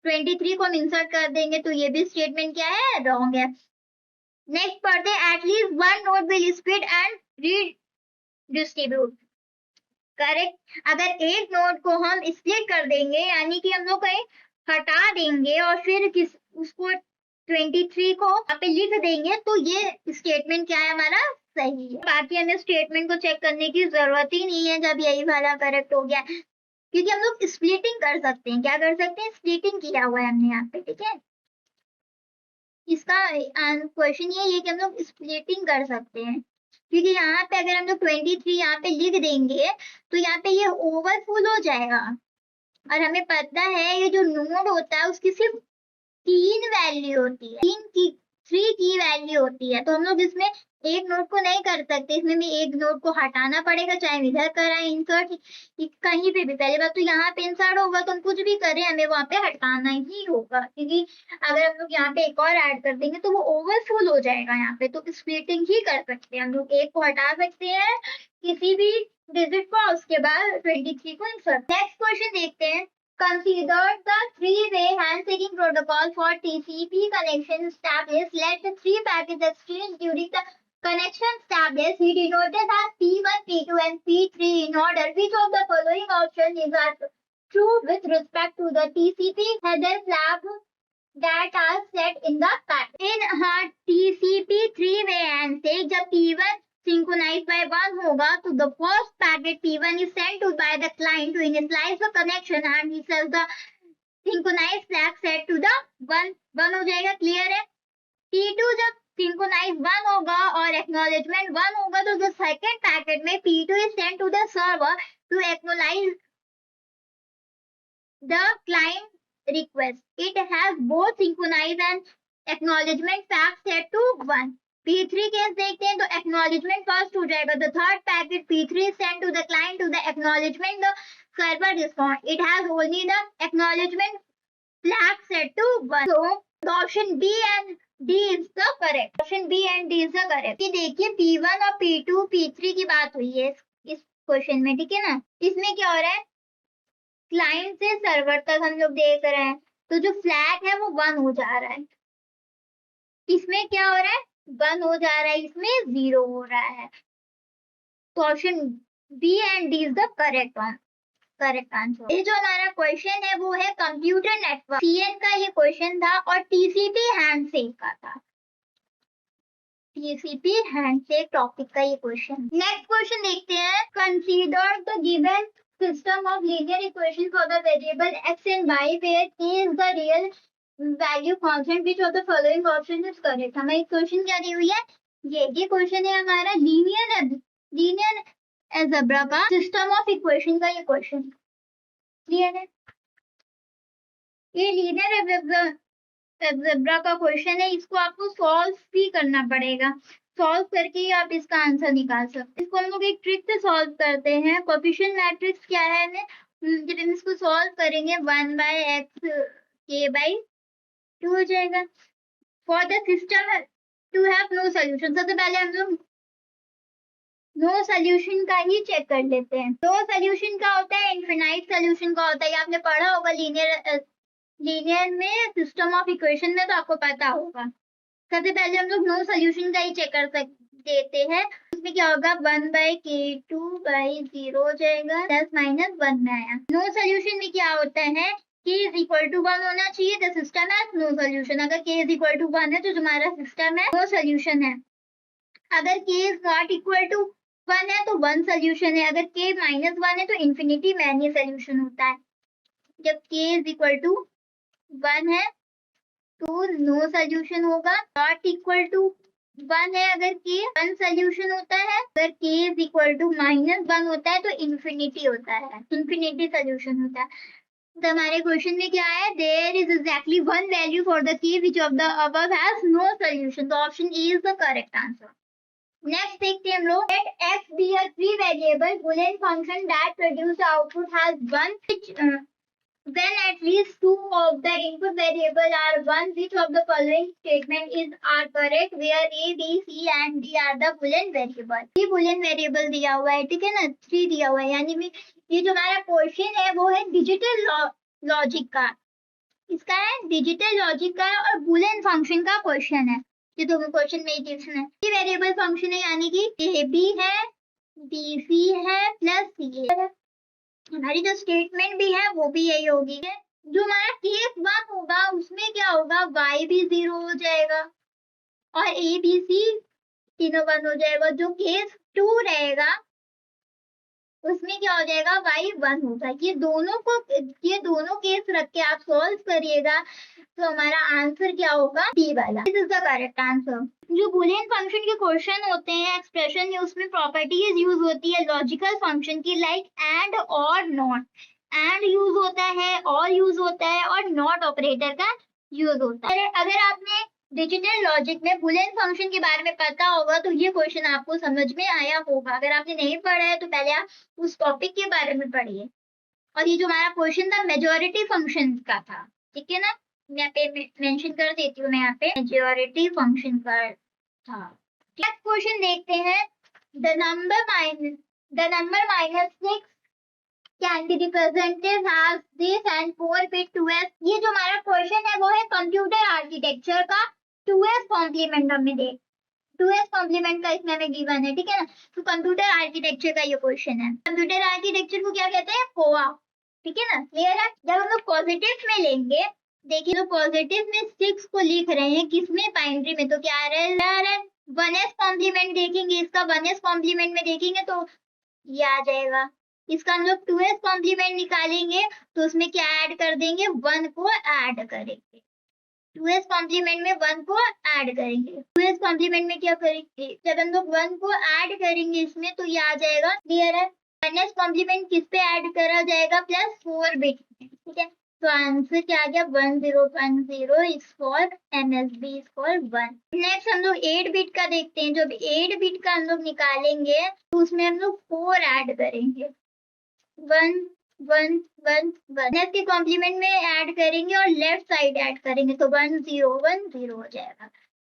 23 को हम इंसर्ट कर देंगे, तो ये भी स्टेटमेंट क्या है? रॉन्ग है। नेक्स्ट पढ़ते हैं, at least one node will split and redistribute. Correct. अगर एक नोड को हम स्प्लिट कर देंगे, यानी कि हम लोग कहीं हटा देंगे और फिर उसको 23 को यहाँ पे लिख देंगे, तो ये स्टेटमेंट क्या है हमारा? सही है। बाकी हमें स्टेटमेंट को चेक करने की जरूरत ही नहीं है जब यही वाला करेक्ट हो गया, क्योंकि हम लोग स्प्लिटिंग कर सकते हैं। क्या कर सकते हैं? स्प्लिटिंग किया हुआ है हमने यहाँ पे, ठीक है। इसका क्वेश्चन ये है कि हम लोग स्प्लिटिंग कर सकते हैं, क्योंकि यहाँ पे अगर हम लोग 23 यहाँ पे लिख देंगे तो यहाँ पे ये ओवरफुल हो जाएगा, और हमें पता है ये जो नोड होता है उसकी सिर्फ 3 वैल्यू होती है, 3 की वैल्यू होती है, तो हम लोग इसमें एक नोड को नहीं कर सकते, इसमें भी एक नोड को हटाना पड़ेगा, चाहे इधर कराएं इंसर्ट, कहीं पे भी। पहले बात तो यहाँ पे इंसर्ट होगा तो हम कुछ भी करें हमें वहां पे हटाना ही होगा, क्योंकि अगर हम लोग यहाँ पे एक और ऐड कर देंगे तो वो ओवरफुल हो जाएगा यहाँ पे। तो स्प्लिटिंग ही कर सकते हैं हम लोग, एक को हटा सकते हैं किसी भी डिजिट को, उसके बाद 23 को इंसर्ट। नेक्स्ट क्वेश्चन देखते हैं। Consider the three-way handshaking protocol for TCP connection established. Let the three packets exchange during the connection established. He denoted as P1, P2, and P3 in order. Which of the following options are true with respect to the TCP header flag that are set in the packet? In her TCP three-way handshake, जब P1 synchronized by 1 होगा तो the first packet P1 is sent to by the client to initialize the connection and he says the synchronized flag set to the 1 हो जाएगा। क्लियर है? P2 जब synchronize 1 होगा और acknowledgement 1 होगा तो the second packet में P2 is sent to the server to acknowledge the client request. It has both synchronized and acknowledgement flag set to 1. P3 case देखते हैं तो acknowledgement फर्स्ट हो जाएगा, the third packet P3 is sent to the client to the acknowledgement the server response. It has only the acknowledgement flag set to 1. So option B and D is the correct. Option B and D is the correct. ये देखिए P1 और P2 P3 की बात हुई है इस क्वेश्चन में, ठीक है ना। इसमें क्या हो रहा है? क्लाइंट से सर्वर तक हम लोग देख रहे हैं, तो जो फ्लैग है वो 1 हो जा रहा है। इसमें क्या हो रहा है? 1 हो जा रहा है, इसमें 0 हो रहा है। तो option B and D is the correct answer. ये जो हमारा क्वेश्चन है वो है कंप्यूटर नेटवर्क CN का ये क्वेश्चन था और TCP हैंडशेक का था। TCP हैंडशेक टॉपिक का ये क्वेश्चन। नेक्स्ट क्वेश्चन देखते हैं। Consider the given system of linear equations for the variable x and y where k is the real value constant, which of the following option is correct? हमारी क्वेश्चन क्या दी हुई है? ये क्वेश्चन है हमारा लीनियर अलजेब्रा का सिस्टम ऑफ इक्वेशन का ये क्वेश्चन। क्लियर है? ये लीनियर अलजेब्रा का क्वेश्चन है, इसको आपको सॉल्व भी करना पड़ेगा, सॉल्व करके ही आप इसका आंसर निकाल सकते हैं। इसको हम लोग एक ट्रिक से सॉल्व करते हैं। कोएफिशिएंट मैट्रिक्स क्या है, जब हम इसको सॉल्व करेंगे 1/x k/2 हो जाएगा। For the system to have no solution, सबसे पहले हम लोग नो सोल्यूशन का ही चेक कर लेते हैं। नो सोल्यूशन का होता है, इनफिनाइट सोल्यूशन का होता है। आपने पढ़ा होगा लीनियर में, सिस्टम ऑफ इक्वेशन में, तो आपको पता होगा। सबसे पहले हम लोग नो सोल्यूशन का ही चेक कर देते हैं। उसमें क्या होगा? 1/k2/0 हो जाएगा, प्लस माइनस 1 में आया। नो सोल्यूशन में क्या होता है? k is equal to 1 होना चाहिए, the system has no solution. अगर k is equal to 1 है तो हमारा सिस्टम है नो सोल्यूशन है। अगर k is not equal to 1 है तो 1 सोल्यूशन है। अगर k -1 है तो इन्फिनिटी मैनी सोल्यूशन होता है। जब k is equal to 1 है तो नो सोल्यूशन होगा, नॉट इक्वल टू 1 है अगर के 1 सोल्यूशन होता है, अगर के इज इक्वल टू -1 होता है तो इन्फिनिटी होता है, इन्फिनिटी सोल्यूशन होता है। तो हमारे क्वेश्चन में क्या है, there is exactly 1 value for the K which of the above has no solution, तो option A is the correct answer. Next देखते हैं हम लोग, let x be a three variable boolean function that produce output has one which when at least two of the input variable are one, which of the following statement is are correct where a b c and d are the boolean variable। ये boolean variable दिया हुआ है, ठीक है ना, 3 दिया हुआ है, यानी ये जो हमारा क्वेश्चन है वो है डिजिटल लॉजिक का, इसका है डिजिटल लॉजिक का और बूलियन फंक्शन का क्वेश्चन है, ये तो क्वेश्चन में ही गिवन है। ये वेरिएबल फंक्शन है यानी कि ए बी है, बी सी है प्लस सी है, हमारी जो स्टेटमेंट भी है वो भी यही होगी। जो हमारा केस 1 होगा उसमें क्या होगा, y भी 0 हो जाएगा और a b c तीनों 1 हो जाएगा। जो केस 2 रहेगा उसमें क्या हो जाएगा, y 1 होगा। ये दोनों केस रख के आप सॉल्व करिएगा तो हमारा आंसर क्या होगा, डी वाला, this is the correct answer. जो बूलियन फंक्शन के क्वेश्चन होते हैं एक्सप्रेशन में, उसमें प्रॉपर्टीज यूज होती है लॉजिकल फंक्शन की, लाइक एंड और नॉट। एंड यूज होता है, और यूज होता है और नॉट ऑपरेटर का यूज होता है। अगर आपने डिजिटल लॉजिक में बूलियन फंक्शन के बारे में पता होगा तो ये क्वेश्चन आपको समझ में आया होगा। अगर आपने नहीं पढ़ा है तो पहले आप उस टॉपिक के बारे में पढ़िए। और ये जो हमारा क्वेश्चन था मेजॉरिटी फंक्शन का था, ठीक है ना, मैं यहाँ पे मेंशन कर देती हूँ, मैं यहाँ पे मेजॉरिटी फंक्शन का था। नेक्स्ट क्वेश्चन देखते हैं, the number -6 can be represented as this and 4 bit 2s। ये जो हमारा क्वेश्चन है वो है कंप्यूटर आर्किटेक्चर का 2s कॉम्प्लीमेंट हमें दे, 2s कॉम्प्लीमेंट का इसमें हमें गिवन है, ठीक है ना। तो कंप्यूटर आर्किटेक्चर का ये क्वेश्चन है। कंप्यूटर आर्किटेक्चर को क्या कहते हैं, कोआ, ठीक है ना, क्लियर है। जब हम लोग पॉजिटिव में लेंगे, देखिए तो पॉजिटिव में 6 को लिख रहे हैं, किसमें, बाइनरी में, तो क्या आ रहा है 1s कॉम्प्लीमेंट देखेंगे, इसका 1s कॉम्प्लीमेंट में देखेंगे तो ये आ जाएगा। इसका हम लोग 2s कॉम्प्लीमेंट निकालेंगे तो उसमें क्या ऐड कर देंगे, 1 को ऐड करेंगे, 2s कॉम्प्लीमेंट में 1 को ऐड करेंगे। 2s कॉम्प्लीमेंट में क्या करेंगे, जब हम लोग 1 को ऐड करेंगे इसमें तो ये आ जाएगा, क्लियर है। 1s कॉम्प्लीमेंट किस पे ऐड करा जाएगा, +4 बिट, ठीक है। तो आंसर क्या आ गया, 1010 is for MSB is for 1। Next हम लोग 8 बिट का देखते हैं। जब 8 बिट का हम लोग निकालेंगे तो उसमें हम लोग 4 ऐड करेंगे, 1 1 1 1 नेक्स्ट के कॉम्प्लीमेंट में ऐड करेंगे और लेफ्ट साइड ऐड करेंगे तो 1 0 1 0 हो जाएगा।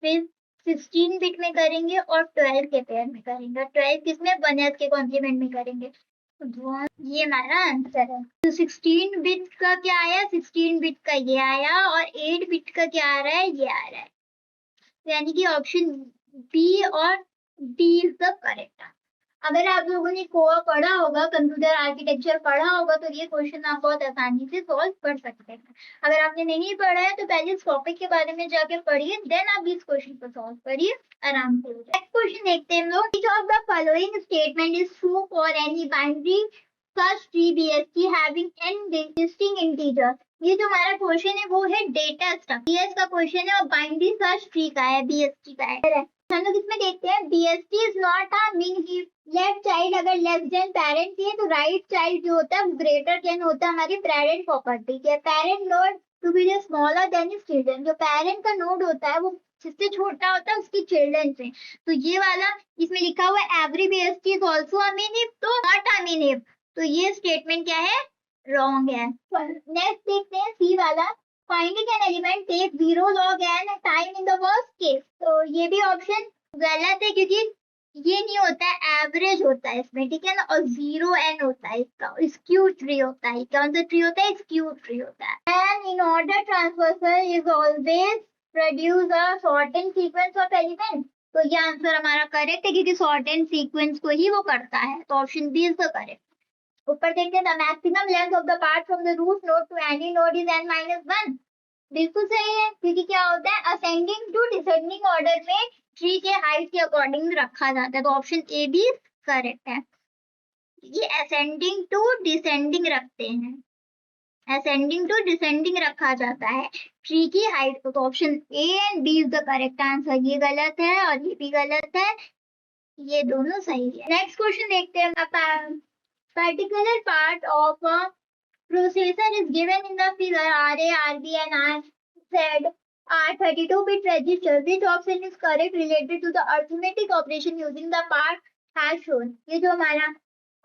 फिर 16 बिट में करेंगे और 12 के पेयर में करेंगे, 12 किसमें, 1s के कॉम्प्लीमेंट में करेंगे। ये हमारा आंसर है। तो 16 बिट का क्या आया, 16 बिट का ये आया और 8 बिट का क्या आ रहा है, ये आ रहा है। यानी कि ऑप्शन बी और डी इज द करेक्ट। अगर आप लोगों ने कोआ पढ़ा होगा, कंप्यूटर आर्किटेक्चर पढ़ा होगा तो ये क्वेश्चन आप बहुत आसानी से सॉल्व कर सकते हैं। अगर आपने नहीं पढ़ा है तो पहले इस टॉपिक के बारे में जाके पढ़िए, देन आप इस क्वेश्चन को सॉल्व करिए आराम से। नेक्स्ट क्वेश्चन देखते हैं हम लोग, which of the following statement is true for any binary search tree BST having n distinct integer. ये जो हमारा क्वेश्चन है वो है डेटा स्ट्रक्चर, BS का क्वेश्चन है और बाइनरी सर्च ट्री का है, BST का है। हम लोग इसमें देखते हैं BST is not a mean heap. Left child अगर लेस देन पेरेंट है तो राइट चाइल्ड जो होता है ग्रेटर देन होता है हमारी पेरेंट प्रॉपर्टी के। Parent node to be smaller than his children, जो पेरेंट का नोड होता है वो जिससे छोटा होता है उसकी चिल्ड्रन से। तो ये वाला इसमें लिखा हुआ है every BST is also a mean heap, तो नॉट अ मीन हीप, तो ये स्टेटमेंट क्या है, रॉन्ग है। नेक्स्ट देखते हैं सी वाला, finding an element take 0 log n time in the worst case. तो ये भी ऑप्शन गलत है क्योंकि ये नहीं होता है, एवरेज होता है इसमें, ठीक है ना, और 0n होता है इसका, स्क्यू ट्री होता है। कौन सा ट्री होता है, स्क्यू ट्री होता है। And in order transversal is always produce a shorten sequence of element. तो ये आंसर हमारा करेक्ट है क्योंकि शॉर्टेन सीक्वेंस को ही वो करता है, तो option B is the correct. ऊपर देखते हैं, the maximum length of the part from the root node to any node is n-1। बिल्कुल सही है क्योंकि क्या होता है, असेंडिंग टू डिसेंडिंग ऑर्डर में ट्री के हाइट के अकॉर्डिंग रखा जाता है, तो ऑप्शन ए भी करेक्ट है। ये असेंडिंग टू डिसेंडिंग रखते हैं, असेंडिंग टू डिसेंडिंग रखा जाता है ट्री की हाइट को। तो option A and B is the correct answer. ये गलत है और ये भी गलत है, ये दोनों सही है। नेक्स्ट क्वेश्चन देखते हैं। Particular part of a processor is given in the figure RA, RB and RZ are 32-bit registers. Which option is correct related to the arithmetic operation using the part as shown? ये जो हमारा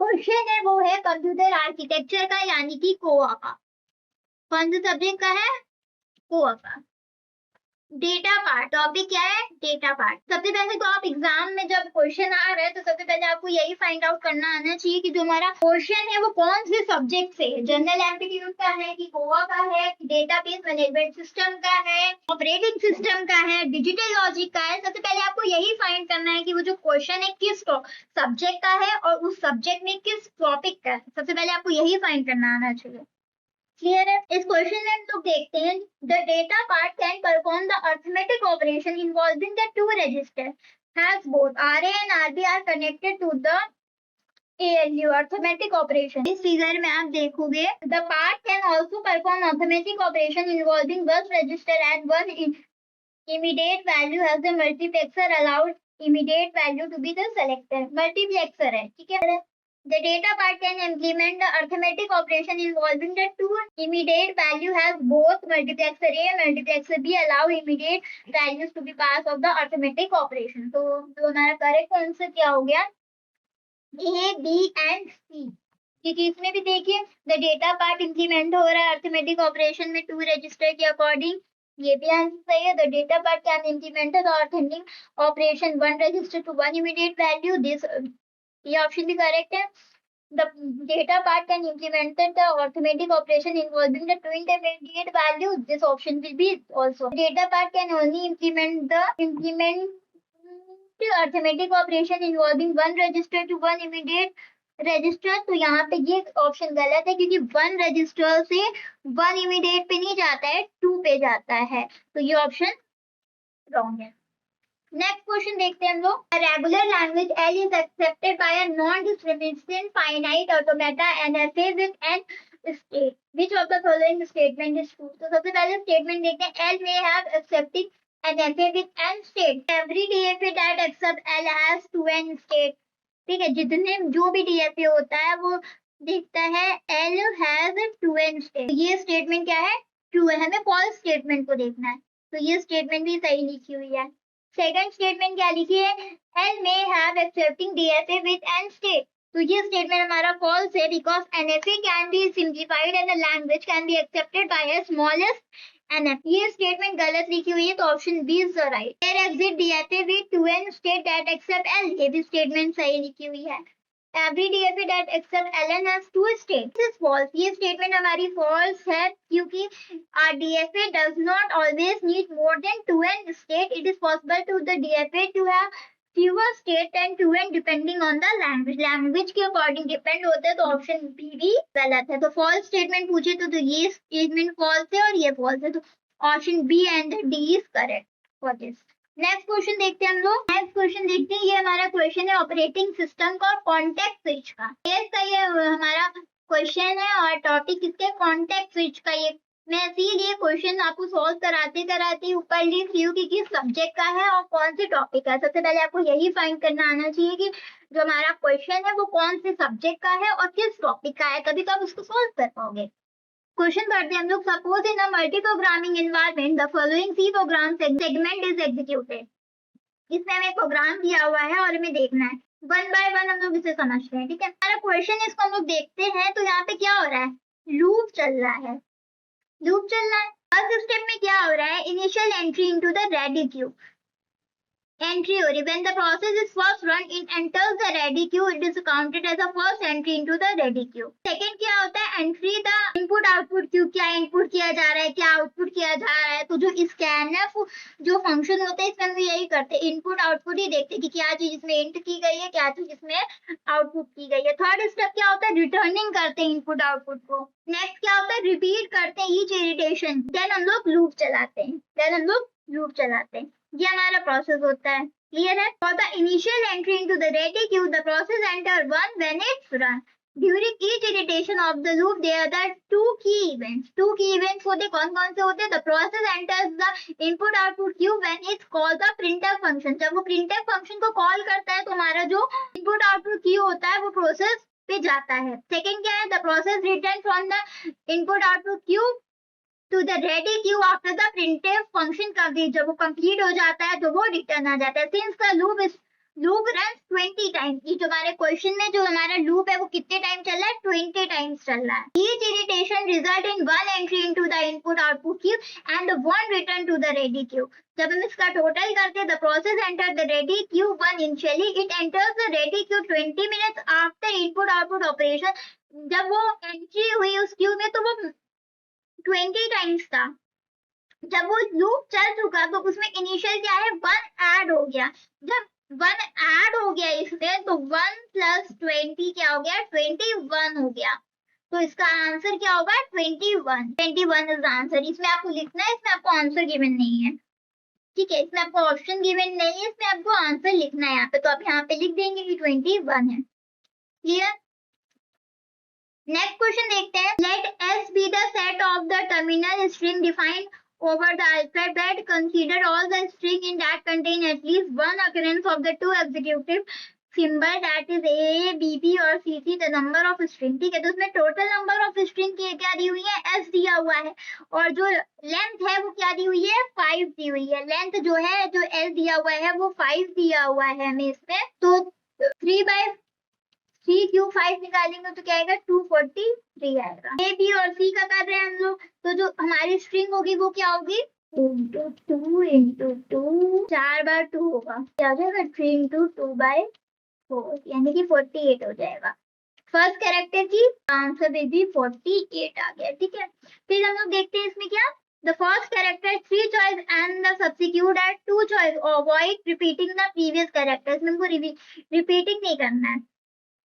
क्वेश्चन है वो है कंप्यूटर आर्किटेक्चर का, यानी कि कोआ का। कौन से सब्जेक्ट का है? कोआ का। डेटा पार्ट, टॉपिक क्या है? Data part. सबसे पहले तो आप एग्जाम में जब क्वेश्चन आ रहा है तो सबसे पहले आपको यही फाइंड आउट करना आना चाहिए कि जो हमारा क्वेश्चन है वो कौन से सब्जेक्ट से है। जनरल एप्टीट्यूड का है कि कोआ का है, डेटाबेस मैनेजमेंट सिस्टम का है, ऑपरेटिंग सिस्टम का है, डिजिटल लॉजिक का है। सबसे पहले आपको यही फाइंड करना है कि वो जो क्वेश्चन है किस सब्जेक्ट का है और उस सब्जेक्ट में किस टॉपिक का है। सबसे पहले आपको यही फाइंड करना आना चाहिए। क्लियर है? इस क्वेश्चन में हम लोग देखते हैं the data part can perform the arithmetic operation involving the two register has both RA and RB are connected to the ALU arithmetic operation. इस फिगर में आप देखोगे the path can also perform arithmetic operation involving bus register at one immediate value has the multiplexer allowed immediate value to be the selector। Multiplexer है, ठीक है। The data part can implement the arithmetic operation involving the two immediate value has both multiplexer A and multiplexer B allow immediate values to be passed of the arithmetic operation। तो जो हमारा करेक्ट आंसर क्या हो गया? A, B and C। क्योंकि इसमें भी देखिए द डेटा पार्ट इंप्लीमेंट हो रहा है अरिथमेटिक ऑपरेशन में टू रजिस्टर के अकॉर्डिंग। ये भी आंसर सही है। The data part can implement the arithmetic operation one register to one immediate value. This ये ऑप्शन भी करेक्ट है। The data part can implement the arithmetic operation involving the two intermediate values. This option will be also. The data part can only implement arithmetic operation involving one register to one immediate register। तो यहाँ पे ये ऑप्शन गलत है क्योंकि वन रजिस्टर से वन इमीडिएट पे नहीं जाता है, टू पे जाता है। तो ये ऑप्शन रॉन्ग है। नेक्स्ट क्वेश्चन देखते हैं हम लोग। Regular language L is accepted by a non-discriminant finite automata NFA with n state. Which of the following statement is true? तो सबसे पहले स्टेटमेंट देखते हैं। L may have accepting NFA with n state. Every DFA that accepts L has 2n state। ठीक है, जितने जो भी DFA होता है वो देखता है L has 2n state। ये स्टेटमेंट क्या है? ट्रू है। हमें फॉल्स स्टेटमेंट को देखना है, तो ये स्टेटमेंट भी सही लिखी हुई है। सेकंड स्टेटमेंट क्या लिखी है? L may have accepting DFA with n state। तो ये स्टेटमेंट हमारा फॉल्स है because NFA can be simplified and the language can be accepted by a smallest NF। ये स्टेटमेंट गलत लिखी हुई है, तो option B is the right. There exist DFA with 2n state that accept L। ये भी स्टेटमेंट सही लिखी हुई है। Every DFA that accept Ln has two states। This is false। ये स्टेटमेंट हमारी false है क्योंकि our DFA does not always need more than 2n state। It is possible to the DFA to have fewer state than 2n depending on the language। Language के अकॉर्डिंग डिपेंड होता है, तो ऑप्शन बी भी गलत है। तो फॉल्स स्टेटमेंट पूछे तो ये स्टेटमेंट फॉल्स है और ये फॉल्स है, तो option B and D is correct for this. Next question देखते हैं हम लोग। नेक्स्ट क्वेश्चन देखते हैं, ये हमारा क्वेश्चन है ऑपरेटिंग सिस्टम का और कॉन्टेक्ट स्विच का। ये हमारा क्वेश्चन है और टॉपिक किसके? कॉन्टेक्ट स्विच का। ये मैं इसीलिए क्वेश्चन आपको सॉल्व कराते कराते ऊपर लिख रही हूँ कि किस सब्जेक्ट का है और कौन से टॉपिक का है। सबसे पहले आपको यही फाइंड करना आना चाहिए कि जो हमारा क्वेश्चन है वो कौन से सब्जेक्ट का है और किस टॉपिक का है, तभी तो आप उसको सॉल्व कर पाओगे। क्वेश्चन पढ़ते हैं हम लोग। Suppose in a multi programming environment the following C program segment is executed. इसमें हमें प्रोग्राम दिया हुआ है और हमें देखना है, वन बाय वन हम लोग इसे समझते हैं। ठीक है, हमारा क्वेश्चन है, इसको हम लोग देखते हैं। तो यहाँ पे क्या हो रहा है? लूप चल रहा है, लूप चल रहा है। फर्स्ट स्टेप में क्या हो रहा है? Initial entry into the ready queue. Entry हो रही है। When the process is first run, it enters the ready queue. It is counted as a first entry into the ready queue. Second क्या होता है? Entry the input output Q. क्या इनपुट किया जा रहा है, क्या आउटपुट किया जा रहा है। तो जो स्कैनफ जो फंक्शन होता है इसमें हम यही करते हैं, इनपुट आउटपुट ही देखते हैं कि क्या चीज इसमें इंट की गई है, क्या चीज इसमें आउटपुट की गई है। थर्ड स्टेप क्या होता है? रिटर्निंग करते हैं इनपुट आउटपुट को। नेक्स्ट क्या होता है? रिपीट करते हैं ईच इटरेशन। देन हम लोग लूप चलाते हैं। ये हमारा प्रोसेस होता है। क्लियर है? For the initial entry into the ready queue the process enter one when it's run. During each iteration of the loop, there are two key events. Two key events होते कौन से होते हैं? The process enters the input output queue when it's called the printf function. जब वो printf function को कॉल करता है तो हमारा जो input output queue होता है वो प्रोसेस पे जाता है. सेकेंड क्या है? The process return from the input output queue to the ready queue after the printf function complete. जब वो complete हो जाता है तो वो रिटर्न आ जाता है. Since the loop runs 20 times. ये जो हमारे क्वेश्चन में जो हमारा लूप है वो कितने टाइम चल रहा है? 20 टाइम्स चल रहा है. Each iteration result in one entry into the input output queue and one return to the ready queue. जब हम इसका टोटल करते हैं, the process enter the ready queue one initially. It enters the ready queue 20 minutes after input output operation. जब वो एंट्री हुई उस क्यू में तो वो 20 टाइम्स था. जब वो लूप चल चुका तो उसमें इनिशियल क्या है? 1 ऐड हो गया. जब 1 ऐड हो गया इसमें तो 1 + 20 क्या हो गया? 21 हो गया. तो इसका आंसर क्या होगा? 21. 21 इज आंसर. इसमें आपको लिखना है, इसमें आपको आंसर गिवन नहीं है. ठीक है, इसमें आपको ऑप्शन गिवन नहीं है, इसमें आपको आंसर लिखना है यहाँ पे. तो आप यहाँ पे लिख देंगे कि 21 है. क्लियर? नेक्स्ट क्वेश्चन देखते हैं. Let S be the set of the terminal string defined over the alphabet. Consider all the string in that contain at least one occurrence of the two executive symbol, that is A, B, B और C, C. The number of string. ठीक है, तो उसमें टोटल नंबर ऑफ स्ट्रिंग क्या दी हुई है? S दिया हुआ है. और जो लेंथ है वो क्या दी हुई है? 5 दी हुई है. लेंथ जो है, जो L दिया हुआ है वो 5 दिया हुआ है हमें इसमें. तो 3 क्यूब 5 निकालेंगे तो क्या आएगा? 243 आएगा. ए बी और सी का कर रहे हैं हम लोग. तो जो हमारी स्ट्रिंग होगी वो क्या होगी? 2 × 2 4 बार 2 होगा. क्या हो जाएगा? 3 × 2/4 यानी कि 48 हो जाएगा. फर्स्ट कैरेक्टर की आंसर में भी 48 आ गया. ठीक है, फिर हम लोग देखते हैं इसमें क्या. The first character 3 choice and the substitute at 2 choice. Avoid repeating the previous characters. हमको repeating नहीं करना है.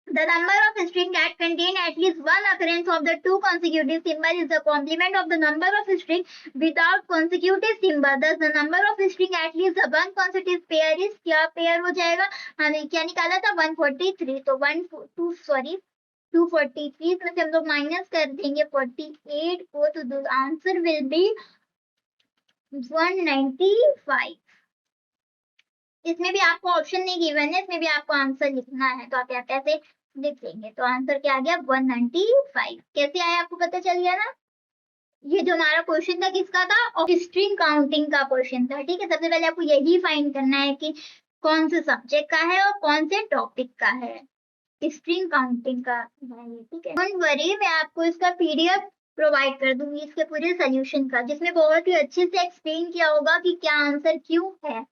The number of string that contain at least one occurrence of the two consecutive symbol is the complement of the number of string without consecutive symbol. Thus, the number of string at least the one consecutive pair is क्या pair हो जाएगा? हमें क्या निकाला था? 143. तो 243 में से हम लोग माइनस कर देंगे 48 को, तो the answer will be 195. इसमें भी आपको ऑप्शन नहीं गिवन है, इसमें भी आपको आंसर लिखना है. तो आप यहाँ कैसे लिख लेंगे? तो आंसर क्या आ गया? 195. कैसे आया आपको पता चल गया ना. ये जो हमारा क्वेश्चन था किसका था? और स्ट्रिंग काउंटिंग का क्वेश्चन था. ठीक है, सबसे पहले आपको यही फाइंड करना है कि कौन से सब्जेक्ट का है और कौन से टॉपिक का है. स्ट्रिंग काउंटिंग का है. ठीक है, डोंट वरी, मैं आपको इसका PDF प्रोवाइड कर दूंगी इसके पूरे सोल्यूशन का, जिसमें बहुत ही अच्छे से एक्सप्लेन किया होगा कि क्या आंसर क्यों है.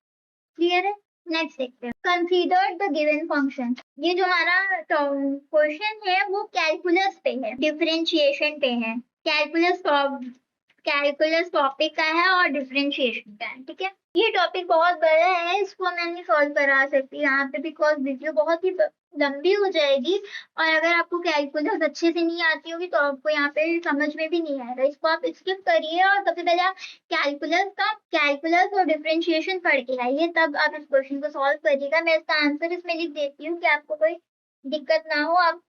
क्लियर है? नेक्स्ट देखते हैं. Consider the given function. ये जो हमारा क्वेश्चन है वो कैलकुलस पे है, डिफरेंशिएशन पे है. कैलकुलस टॉपिक का है और डिफरेंशिएशन का है. ठीक है, ये टॉपिक बहुत बड़ा है, इसको मैं नहीं सॉल्व करा सकती यहाँ पे बिकॉज वीडियो बहुत ही लंबी हो जाएगी. और अगर आपको कैलकुलस अच्छे से नहीं आती होगी तो आपको यहाँ पे समझ में भी नहीं आएगा. इसको आप स्किप करिए और सबसे पहले आप कैलकुलस और डिफरेंशिएशन पढ़ के आइए, तब आप इस क्वेश्चन को सॉल्व करिएगा. मैं इसका आंसर इसमें लिख देती हूँ कि आपको कोई दिक्कत ना हो. आप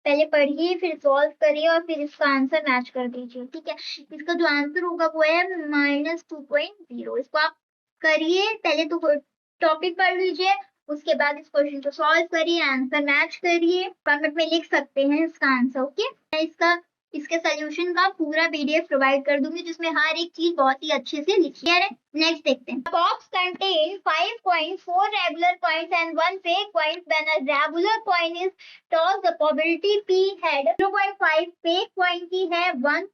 पहले पढ़िए, फिर सॉल्व करिए और फिर इसका आंसर मैच कर दीजिए. ठीक है, इसका जो आंसर होगा वो है -2.0. इसको आप करिए, पहले तो टॉपिक पढ़ लीजिए, उसके बाद इस क्वेश्चन को सॉल्व करिए, आंसर मैच करिए. कमेंट में लिख सकते हैं इसका आंसर. ओके, मैं इसके सोल्यूशन का पूरा PDF प्रोवाइड कर दूंगी जिसमें हर एक चीज बहुत ही अच्छे से लिखी है. नेक्स्ट देखते हैं. Box contain 5 coins, 4 regular coins and 1 fake coin. When a regular coin is tossed, the probability P had 0.5, fake coin की है 1.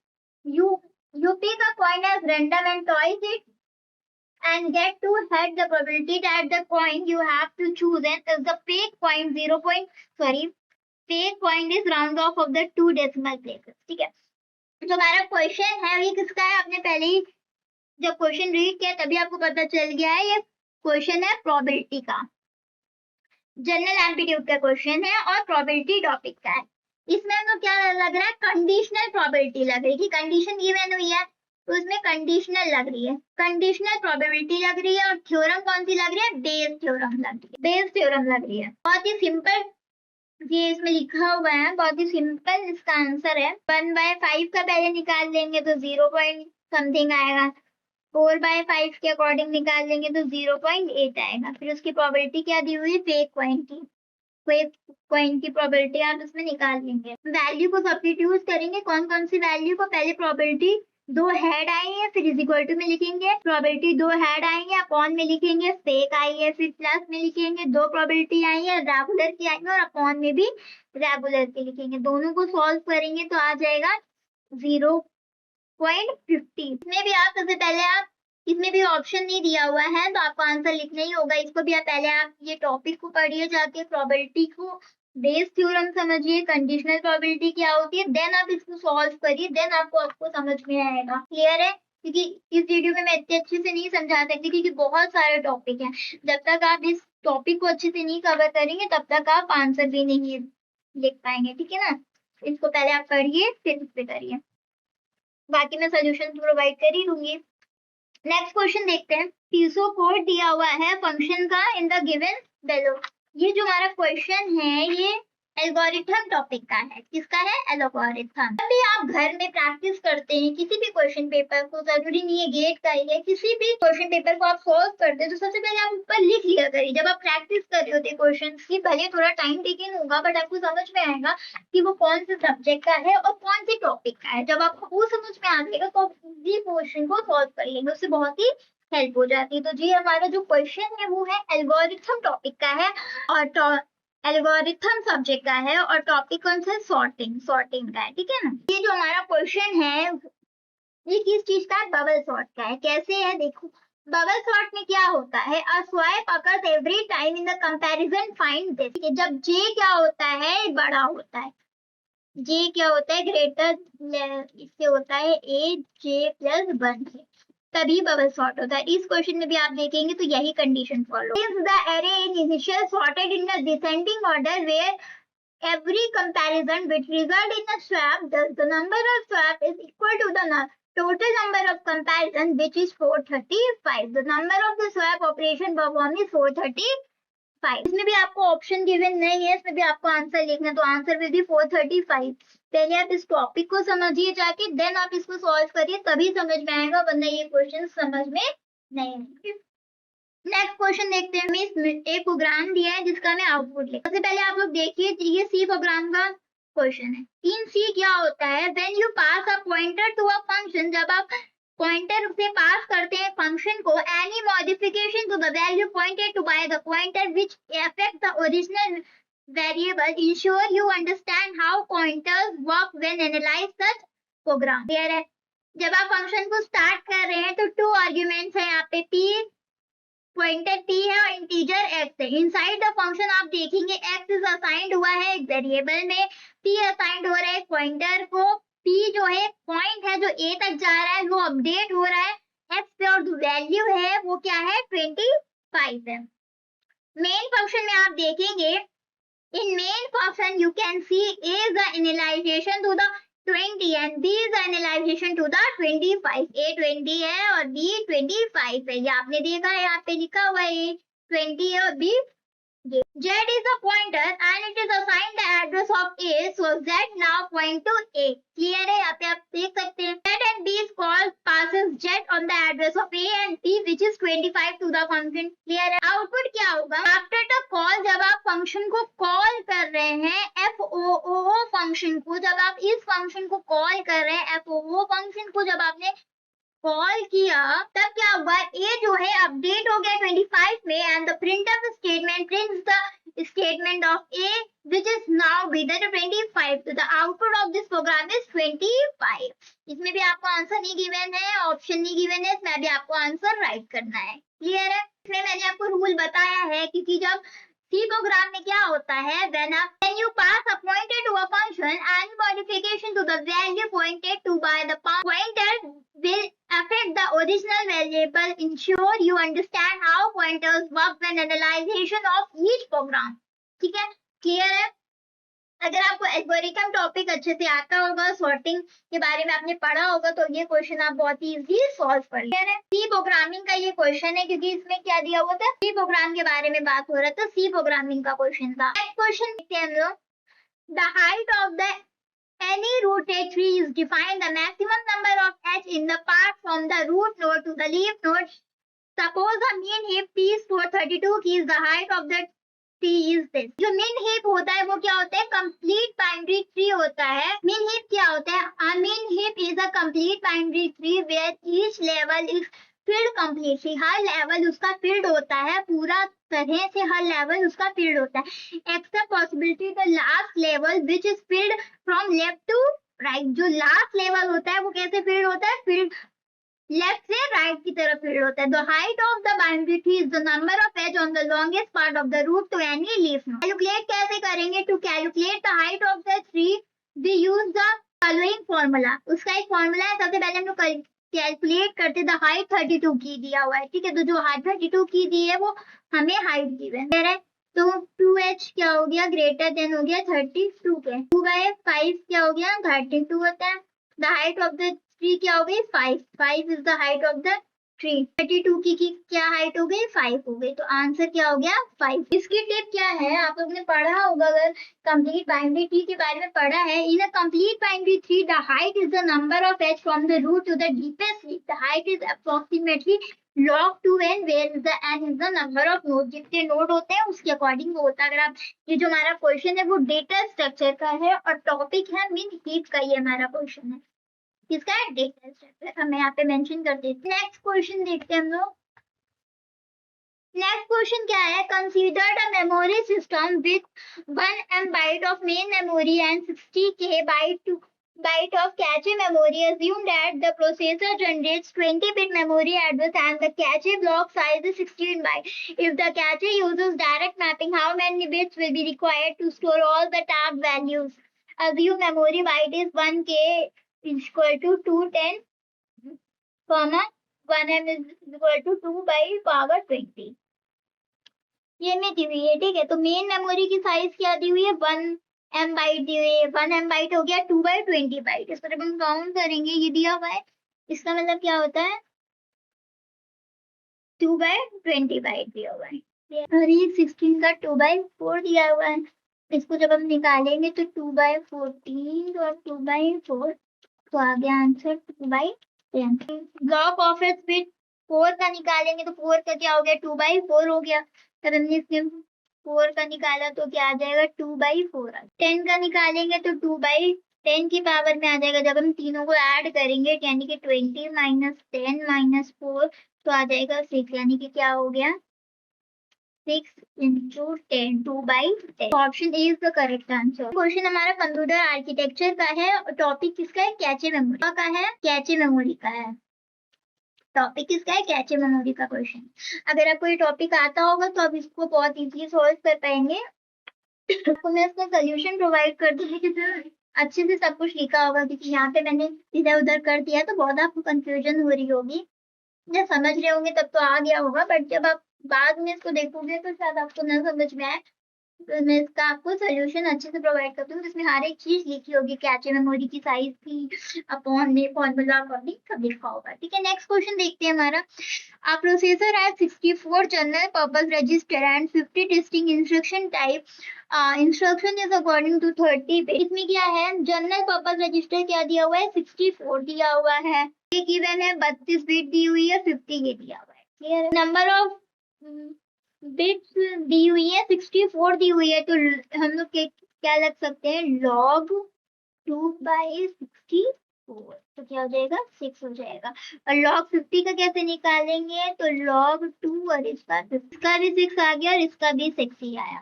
You pick a coin as random and toss it and get to head. The probability that the coin you have to choose and is the fake coin fake coin is round off of the 2 decimal places. ठीक है, जो हमारा क्वेश्चन है ये किसका है? आपने पहले ही जब क्वेश्चन रीड किया तभी आपको पता चल गया है. ये क्वेश्चन है प्रोबेबिलिटी का, जनरल एप्टीट्यूड का क्वेश्चन है और प्रोबेबिलिटी टॉपिक का है. इसमें हमको क्या लग रहा है? कंडीशनल प्रोबेबिलिटी लग रही है कि कंडीशन गिवन हुई है तो उसमें कंडीशनल लग रही है, कंडीशनल प्रोबेबिलिटी लग रही है. और थ्योरम कौन सी लग रही है? बेस थ्योरम लग रही है. बेस थ्योरम लग रही है. बहुत ही सिंपल ये इसमें लिखा हुआ है, बहुत ही सिंपल इसका आंसर है। 1/5 का पहले निकाल लेंगे तो 0 पॉइंट समथिंग आएगा, 4/5 के अकॉर्डिंग निकाल लेंगे तो 0.8 आएगा। फिर उसकी प्रोबेबिलिटी क्या दी हुई है, फेक कॉइन की प्रोबेबिलिटी आप इसमें निकाल लेंगे। वैल्यू को सब्स्टिट्यूट करेंगे, कौन कौन सी वैल्यू को, पहले प्रोबेबिलिटी दो हेड आई है, फिर इज इक्वल टू में लिखेंगे, प्रोबेबिलिटी दो हेड आई है अपॉन में लिखेंगे, फेक आई है फिर प्लस में लिखेंगे, दो प्रोबेबिलिटी आई है रेगुलर की आई है और अपॉन में भी रेगुलर की लिखेंगे। दोनों को सॉल्व करेंगे तो आ जाएगा 0.50। इसमें भी आप सबसे पहले आप, इसमें भी ऑप्शन नहीं दिया हुआ है तो आपको आंसर लिखना ही होगा। इसको भी आप पहले आप ये टॉपिक को पढ़िए जाके, प्रोबेबिलिटी को बेस थ्योरम समझिए, कंडीशनल प्रोबेबिलिटी क्या होती है, देन आप इसको सॉल्व करिए, देन आपको समझ में आएगा। क्लियर है? क्योंकि इस वीडियो में मैं इतने अच्छे से नहीं समझा सकती क्योंकि बहुत सारे टॉपिक हैं। जब तक आप इस टॉपिक को अच्छे से नहीं कवर करेंगे तब तक आप आंसर भी नहीं लिख पाएंगे, ठीक है ना। इसको पहले आप पढ़िए फिर उस पे करिए, बाकी मैं सोल्यूशन प्रोवाइड कर ही दूंगी। नेक्स्ट क्वेश्चन देखते हैं। पीसो कोड दिया हुआ है फंक्शन का इन द गिवन बेलो। ये जो हमारा क्वेश्चन है ये एल्गोरिथम टॉपिक का है। किसका है? एल्गोरिथम। जब भी आप घर में प्रैक्टिस करते हैं किसी भी क्वेश्चन पेपर को, जरूरी नहीं है गेट का ही है, किसी भी क्वेश्चन पेपर को आप सॉल्व करते हैं तो सबसे पहले आप ऊपर लिख लिया करिए। जब आप प्रैक्टिस कर रहे होते क्वेश्चन की, भले थोड़ा टाइम टेकिंग होगा बट आपको समझ में आएगा कि वो कौन से सब्जेक्ट का है और कौन सी टॉपिक का है। जब आपको वो समझ में आ जाएगा तो आप इसी क्वेश्चन को सॉल्व कर लेंगे, उससे बहुत ही हेल्प हो जाती है। तो जी हमारा जो क्वेश्चन है वो है एल्गोरिथम टॉपिक का है और एल्गोरिथम सब्जेक्ट का है और टॉपिक कौन सा है? सॉर्टिंग का है, ठीक है ना। ये जो हमारा क्वेश्चन है ये किस चीज का है? बबल सॉर्ट का है। कैसे है देखो, बबल सॉर्ट में क्या होता है, a swap occurs every time in the comparison find this. जब जे क्या होता है? बड़ा होता है, जे क्या होता है? ग्रेटर, इससे होता है ए जे प्लस 1 से, तभी बबल सॉर्ट होता है। इस क्वेश्चन में भी आप देखेंगे तो यही condition follow. If the array in initial sorted in the descending order where every comparison which result in a swap, thus the number of swap is equal to the total number of comparison which is 435. The number of the swap operation performed is 435. इसमें भी आपको ऑप्शन गिवन नहीं है, इसमें भी आपको आंसर लिखना है तो आंसर विल बी 435। पहले आप इस टॉपिक को समझिए जाके, देन आप इसको सॉल्व करिए, तभी समझ में आएगा, वरना ये क्वेश्चन समझ में नहीं आएंगे। नेक्स्ट क्वेश्चन देखते हैं। एक प्रोग्राम दिया है जिसका हमें आउटपुट लिखा। सबसे पहले आप लोग देखिए ये सी प्रोग्राम का क्वेश्चन है। इन सी क्या होता है? When you pass a pointer to a function, जब आप पॉइंटर से पास करते हैं फंक्शन को, any modification to the value pointed to by the pointer which affect the original variable, ensure you understand how pointers work when analyse such program. Clear है? जब आप फंक्शन को स्टार्ट कर रहे हैं तो 2 आर्ग्यूमेंट्स है यहाँ पे, p पॉइंटर p है और इंटीजर x है। इनसाइड द फंक्शन आप देखेंगे x इज असाइंड हुआ है एक वेरिएबल में, p असाइंड हो रहा है पॉइंटर को, p जो है पॉइंट है जो a तक जा रहा है वो अपडेट हो रहा है x पे और जो वैल्यू है वो क्या है? 25 है। मेन फंक्शन में आप देखेंगे, in main function you can see a is the initialization to the 20 and b is the initialization to the 25। a 20 है और b 25 है, ये आपने देखा है, यहाँ पे लिखा हुआ है a 20 है और b z is a pointer and it is assigned the address of a, so z now point to a। Clear है? यहाँ पे आप देख सकते हैं z and b is called passes z on the address of a and b which is 25 to the function। Clear है? आउटपुट क्या होगा? आफ्टर द कॉल, जब आप फंक्शन को कॉल कर रहे हैं FOO फंक्शन को, जब आप इस फंक्शन को कॉल कर रहे हैं FOO फंक्शन को, जब आपने कॉल किया तब क्या हुआ? ए जो है अपडेट हो गया 25 में and the printf statement prints the statement of A which is now bigger than 25। So the output of this program is 25। इसमें भी आपको आंसर नहीं गिवन है, ऑप्शन नहीं गिवन है, इसमें भी आपको आंसर राइट करना है। क्लियर है? इसमें मैंने आपको रूल बताया है क्योंकि जब सी प्रोग्राम में क्या होता है, when you pass a pointer to a function, any modification to the value pointed to by the pointer will affect the original variable, ensure you understand how pointers work when analyzation of each program। ठीक है? क्लियर है? अगर आपको एल्गोरिथम टॉपिक अच्छे से आता होगा, सॉर्टिंग के बारे में आपने पढ़ा होगा तो ये क्वेश्चन आप बहुत ही इजी सॉल्व कर लेंगे। सी प्रोग्रामिंग का ये क्वेश्चन है क्योंकि इसमें क्या दिया हुआ था? सी प्रोग्राम के बारे में बात हो रहा था, सी प्रोग्रामिंग का क्वेश्चन था। नेक्स्ट क्वेश्चन देखते हैं हम लोग। The height of the any rooted tree is defined the maximum number of edge in the path from the root node to the leaf node. Suppose the mean heap T is 432 keys, the height of the tree is this. जो mean heap होता है वो क्या होता है? Complete binary tree होता है. Mean heap क्या होता है? A mean heap is a complete binary tree where each level is filled completely. Her level उसका filled होता है, पूरा तरह से हर level उसका filled होता है. Except possibility the last level which is filled from left to right. जो last level होता है वो कैसे filled होता है? Filled लेफ्ट से राइट की तरफ फील्ड होता है. The height of the boundary tree is the number of edge on the longest part of the root to any leaf node. Calculate कैसे करेंगे? To calculate the height of the tree we use the following formula. उसका एक फॉर्मूला है. सबसे पहले हम लोग कैलकुलेट करते द हाइट 32 की दिया हुआ है. ठीक है, तो जो हाइट 32 की दी है वो हमें हाइट दी है. तो 2h क्या हो गया? ग्रेटर देन हो गया 32 के. 2/5 क्या हो गया? 32 होता है. The height of the tree क्या हो गई? 5. 5 is the height of the tree. 32 की क्या हाइट हो गई? 5 हो गई. तो आंसर क्या हो गया? 5. इसकी टिप क्या है? आप लोग ने पढ़ा होगा, अगर कंप्लीट बाइनरी ट्री के बारे में पढ़ा है. In a complete binary tree the height is the number of edge from the root to the deepest leaf. The height is approximately log 2n where is the n is the number of node. जितने नोड होते हैं उसके अकॉर्डिंग वो होता है. अगर आप ये जो हमारा क्वेश्चन है वो डेटा स्ट्रक्चर का है और टॉपिक है मीन हीप का. ये हमारा क्वेश्चन है किसका? Data structure. हमें यहाँ पे मेंशन कर देते हैं. नेक्स्ट क्वेश्चन देखते हैं हम लोग. नेक्स्ट क्वेश्चन क्या है? Consider the memory system with 1 M byte of main memory and 60K byte of cache memory. Assume that the processor generates 20-bit memory address and the cache block size is 16 byte. If the cache uses direct mapping, how many bits will be required to store all the tagged values? Assume memory byte is 1K is equal to 210, comma 1M is equal to 2/20. ये में दी हुई है. ठीक है, तो मेन मेमोरी की साइज क्या दी हुई है? 1 M byte दी हुई है. 1 M byte हो गया 2/20 byte. इसको जब हम काउंट करेंगे ये दिया हुआ है, इसका मतलब क्या होता है? 2/20 byte दिया हुआ है. और ये 16 का 2/4 दिया हुआ है. इसको जब हम निकालेंगे तो 2/14 और 2/4, तो आ गया answer 2/10. Block of its bit 4 का निकालेंगे तो 4 का क्या हो गया? 2/4 हो गया. तब हमने इसमें 4 का निकाला तो क्या आ जाएगा? 2/4. 10 का निकालेंगे तो 2/10 की पावर में आ जाएगा. जब हम तीनों को ऐड करेंगे यानी कि 20 माइनस 10 माइनस 4 तो आ जाएगा 6. यानी कि क्या हो गया? 6 into 10, 2/10. Option A is the correct answer. Question हमारा कंप्यूटर आर्किटेक्चर का है. टॉपिक किसका है? कैचे मेमोरी का है. कैचे मेमोरी का है. टॉपिक किसका है? कैचे मेमोरी का क्वेश्चन. अगर आपको ये टॉपिक आता होगा तो आप इसको बहुत इजीली सॉल्व कर पाएंगे. आपको मैं इसका सोल्यूशन प्रोवाइड कर दूंगी जिसमें अच्छे से सब कुछ लिखा होगा, क्योंकि यहाँ पे मैंने इधर उधर कर दिया तो बहुत आपको कंफ्यूजन हो रही होगी. जब समझ रहे होंगे तब तो आ गया होगा, बट जब आप बाद में इसको देखोगे तो शायद आपको ना समझ में आए. तो मैं इसका आपको सोल्यूशन अच्छे से प्रोवाइड करती हूँ जिसमें हर एक चीज लिखी होगी. कैचे मेमोरी की साइज की अपॉन में फॉर्मूला अकॉर्डिंग सब लिखा होगा. ठीक है, नेक्स्ट क्वेश्चन देखते हैं हमारा. A processor has 64 general purpose register and 50 distinct instruction type. Instruction is according to 30 bit. इसमें क्या है? जनरल पर्पस रजिस्टर क्या दिया हुआ है? 64 दिया हुआ है. ये गिवन है 32 बिट दी हुई है, 50 ये दिया हुआ है. क्लियर? नंबर ऑफ बिट्स दी हुई है 64 दी हुई है, तो हम लोग क्या लग सकते हैं? log 2/64. तो क्या हो जाएगा? 6 हो जाएगा. और log 50 का कैसे निकालेंगे? तो log 2 और इसका भी 6 आ गया और इसका भी 6 ही आया.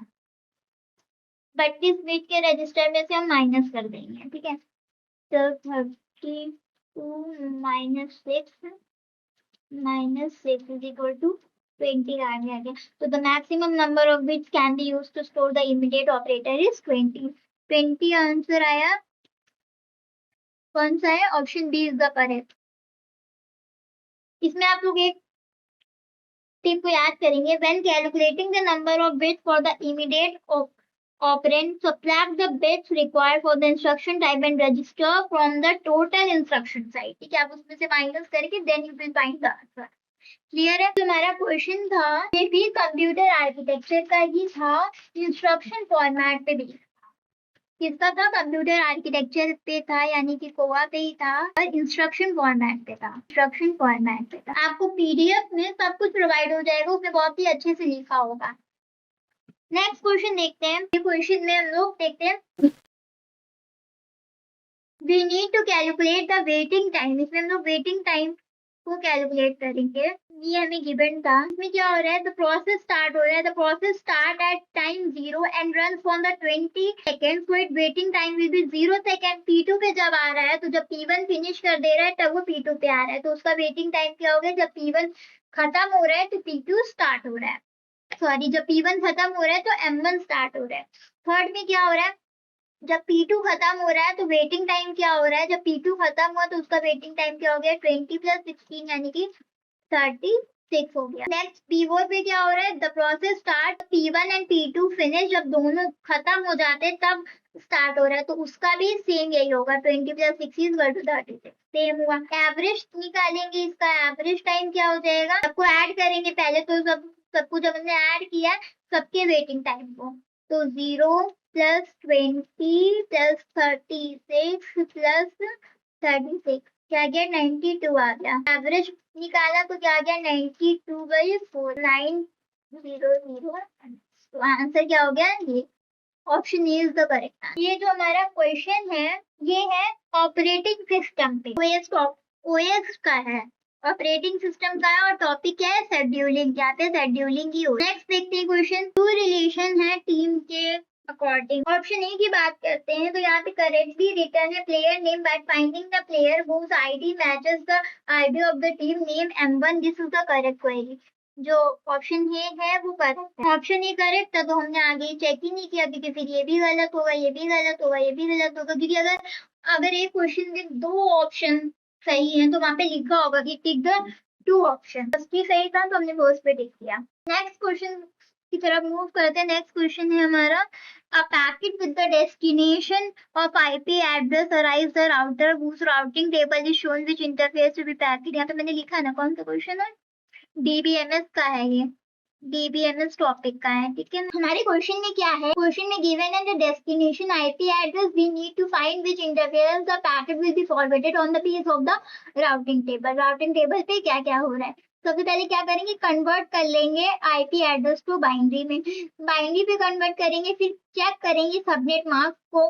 32 बिट के रजिस्टर में से हम माइनस कर देंगे. ठीक है, तो 32 माइनस 6 इज इक्वल टू 20 आ गया. तो the maximum number of bits can be used to store the immediate operator is 20 answer आया. कौन सा है? Option B is the correct. इसमें आप लोग एक टिप को याद करेंगे. When calculating the number of bits for the immediate operand, subtract the bits required for the instruction type and register from the total instruction size. ठीक है, आप उसमें से माइनस करके then you will find the answer. Clear है? तो हमारा क्वेश्चन था, ये भी कंप्यूटर आर्किटेक्चर का ही था, इंस्ट्रक्शन फॉर्मेट पे भी. किसका था? कंप्यूटर आर्किटेक्चर पे था, यानी कि कोवा पे ही था, और इंस्ट्रक्शन फॉर्मेट पे था। इंस्ट्रक्शन फॉर्मेट पे था। आपको पीडीएफ में सब कुछ प्रोवाइड हो जाएगा, उसमें बहुत ही अच्छे से लिखा होगा। नेक्स्ट क्वेश्चन देखते हैं। ये क्वेश्चन में हम लोग देखते हैं we need to calculate the waiting time। इसमें हम लोग waiting time को कैलकुलेट करेंगे। ये हमें गिवन था। इसमें क्या हो रहा है? द प्रोसेस स्टार्ट हो रहा है। The process start at time 0 and run for the 20 second, so it waiting time will be 0 second. P2 पे जब आ रहा है तो जब P1 फिनिश कर दे रहा है तब वो P2 पे आ रहा है, तो उसका वेटिंग टाइम क्या हो गया? जब P1 खत्म हो रहा है तो P2 स्टार्ट हो रहा है। सॉरी, जब P1 खत्म हो रहा है तो M1 स्टार्ट हो रहा है। थर्ड में क्या हो रहा है? जब P2 खत्म हो रहा है तो वेटिंग टाइम क्या हो रहा है? जब P2 खत्म हुआ तो उसका वेटिंग टाइम क्या हो गया? 20 + 16 यानी कि 36 हो गया। नेक्स्ट P4 पे क्या हो रहा है? The process start P1 and P2 finish, जब दोनों खत्म हो जाते हैं तब स्टार्ट हो रहा है, तो उसका भी सेम यही होगा, 20 + 6 = 36। सेम हुआ। एवरेज निकालेंगे, इसका एवरेज टाइम क्या हो जाएगा? सबको ऐड करेंगे पहले, तो सब कुछ हमने ऐड किया सबके वेटिंग टाइम को, तो 0 + 20 + 36 + 36 क्या गया? 92 आ गया। एवरेज निकाला तो क्या आ गया? 92/4, 900। तो आंसर क्या हो गया? ये option A is the correct. ये जो हमारा क्वेश्चन है ये है ऑपरेटिंग सिस्टम पे, ओएस का है, ऑपरेटिंग सिस्टम का है, और टॉपिक क्या है? शेड्यूलिंग। क्या पे? शेड्यूलिंग ही हो। नेक्स्ट देखते हैं क्वेश्चन। टू रिलेशन है टीम के अकॉर्डिंग। ऑप्शन ए की बात करते हैं तो यहाँ पे करेक्टली रिटर्न है player name by finding the player whose ID matches the ID of the team name M1। This is the correct query. जो ऑप्शन ए है वो करेक्ट है। ऑप्शन ए करेक्ट था तो हमने आगे चेक ही नहीं किया, क्योंकि फिर ये भी गलत होगा, ये भी गलत होगा, ये भी गलत होगा, क्योंकि अगर एक क्वेश्चन में 2 ऑप्शन सही है तो वहां पे लिखा होगा कि टिक द 2 ऑप्शन। फर्स्ट ही सही था तो हमने फर्स्ट पे टिक किया। नेक्स्ट क्वेश्चन की तरफ मूव करते हैं। नेक्स्ट क्वेश्चन है हमारा a packet with the destination of IP address arrives the router whose routing table is shown which interface to be packet। यहाँ पे मैंने लिखा है ना, कौन सा क्वेश्चन है? DBMS का है ये, DBMS टॉपिक का है, ठीक है। हमारे क्वेश्चन में क्या है? क्वेश्चन में गिवन है the destination IP address, we need to find which interface the packet will be forwarded on the page of the routing table. Routing table पे क्या क्या हो रहा है? सबसे पहले क्या करेंगे? कन्वर्ट कर लेंगे IP एड्रेस को बाइनरी में, बाइनरी पे कन्वर्ट करेंगे, फिर चेक करेंगे सबनेट मास्क को।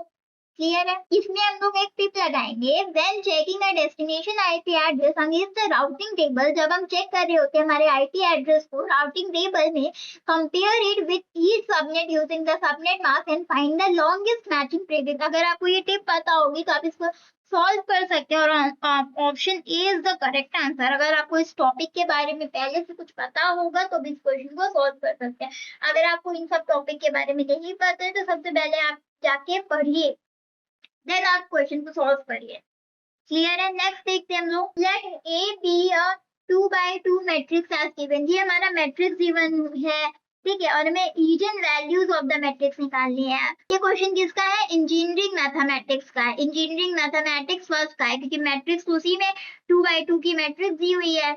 क्लियर है? इसमें हम लोग एक टिप लगाएंगे, when checking the destination IP address against the routing table. जब हम चेक कर रहे होते हैं हमारे IP एड्रेस को राउटिंग टेबल में, compare it with each subnet using the subnet mask and find the longest matching prefix. अगर आपको ये टिप पता होगी तो आप इसको सॉल्व कर सकते हैं, और option A is the correct answer. अगर आपको इस टॉपिक के बारे में पहले से कुछ पता होगा तो भी इस क्वेश्चन को सॉल्व कर सकते हैं। अगर आपको इन सब टॉपिक के बारे में नहीं पता है तो सबसे पहले आप जाके पढ़िए, देन आप क्वेश्चन को सॉल्व करिए। क्लियर है? नेक्स्ट देखते हैं हम लोग। Let A be a 2x2 matrix as given. ये हमारा मैट्रिक्स गिवन है, ठीक है, और हमें eigen values of the matrix निकालनी है। ये क्वेश्चन किसका है? इंजीनियरिंग मैथमेटिक्स का है। इंजीनियरिंग मैथमेटिक्स फर्स्ट का है, क्योंकि मैट्रिक्स उसी में 2x2 की मैट्रिक्स दी हुई है,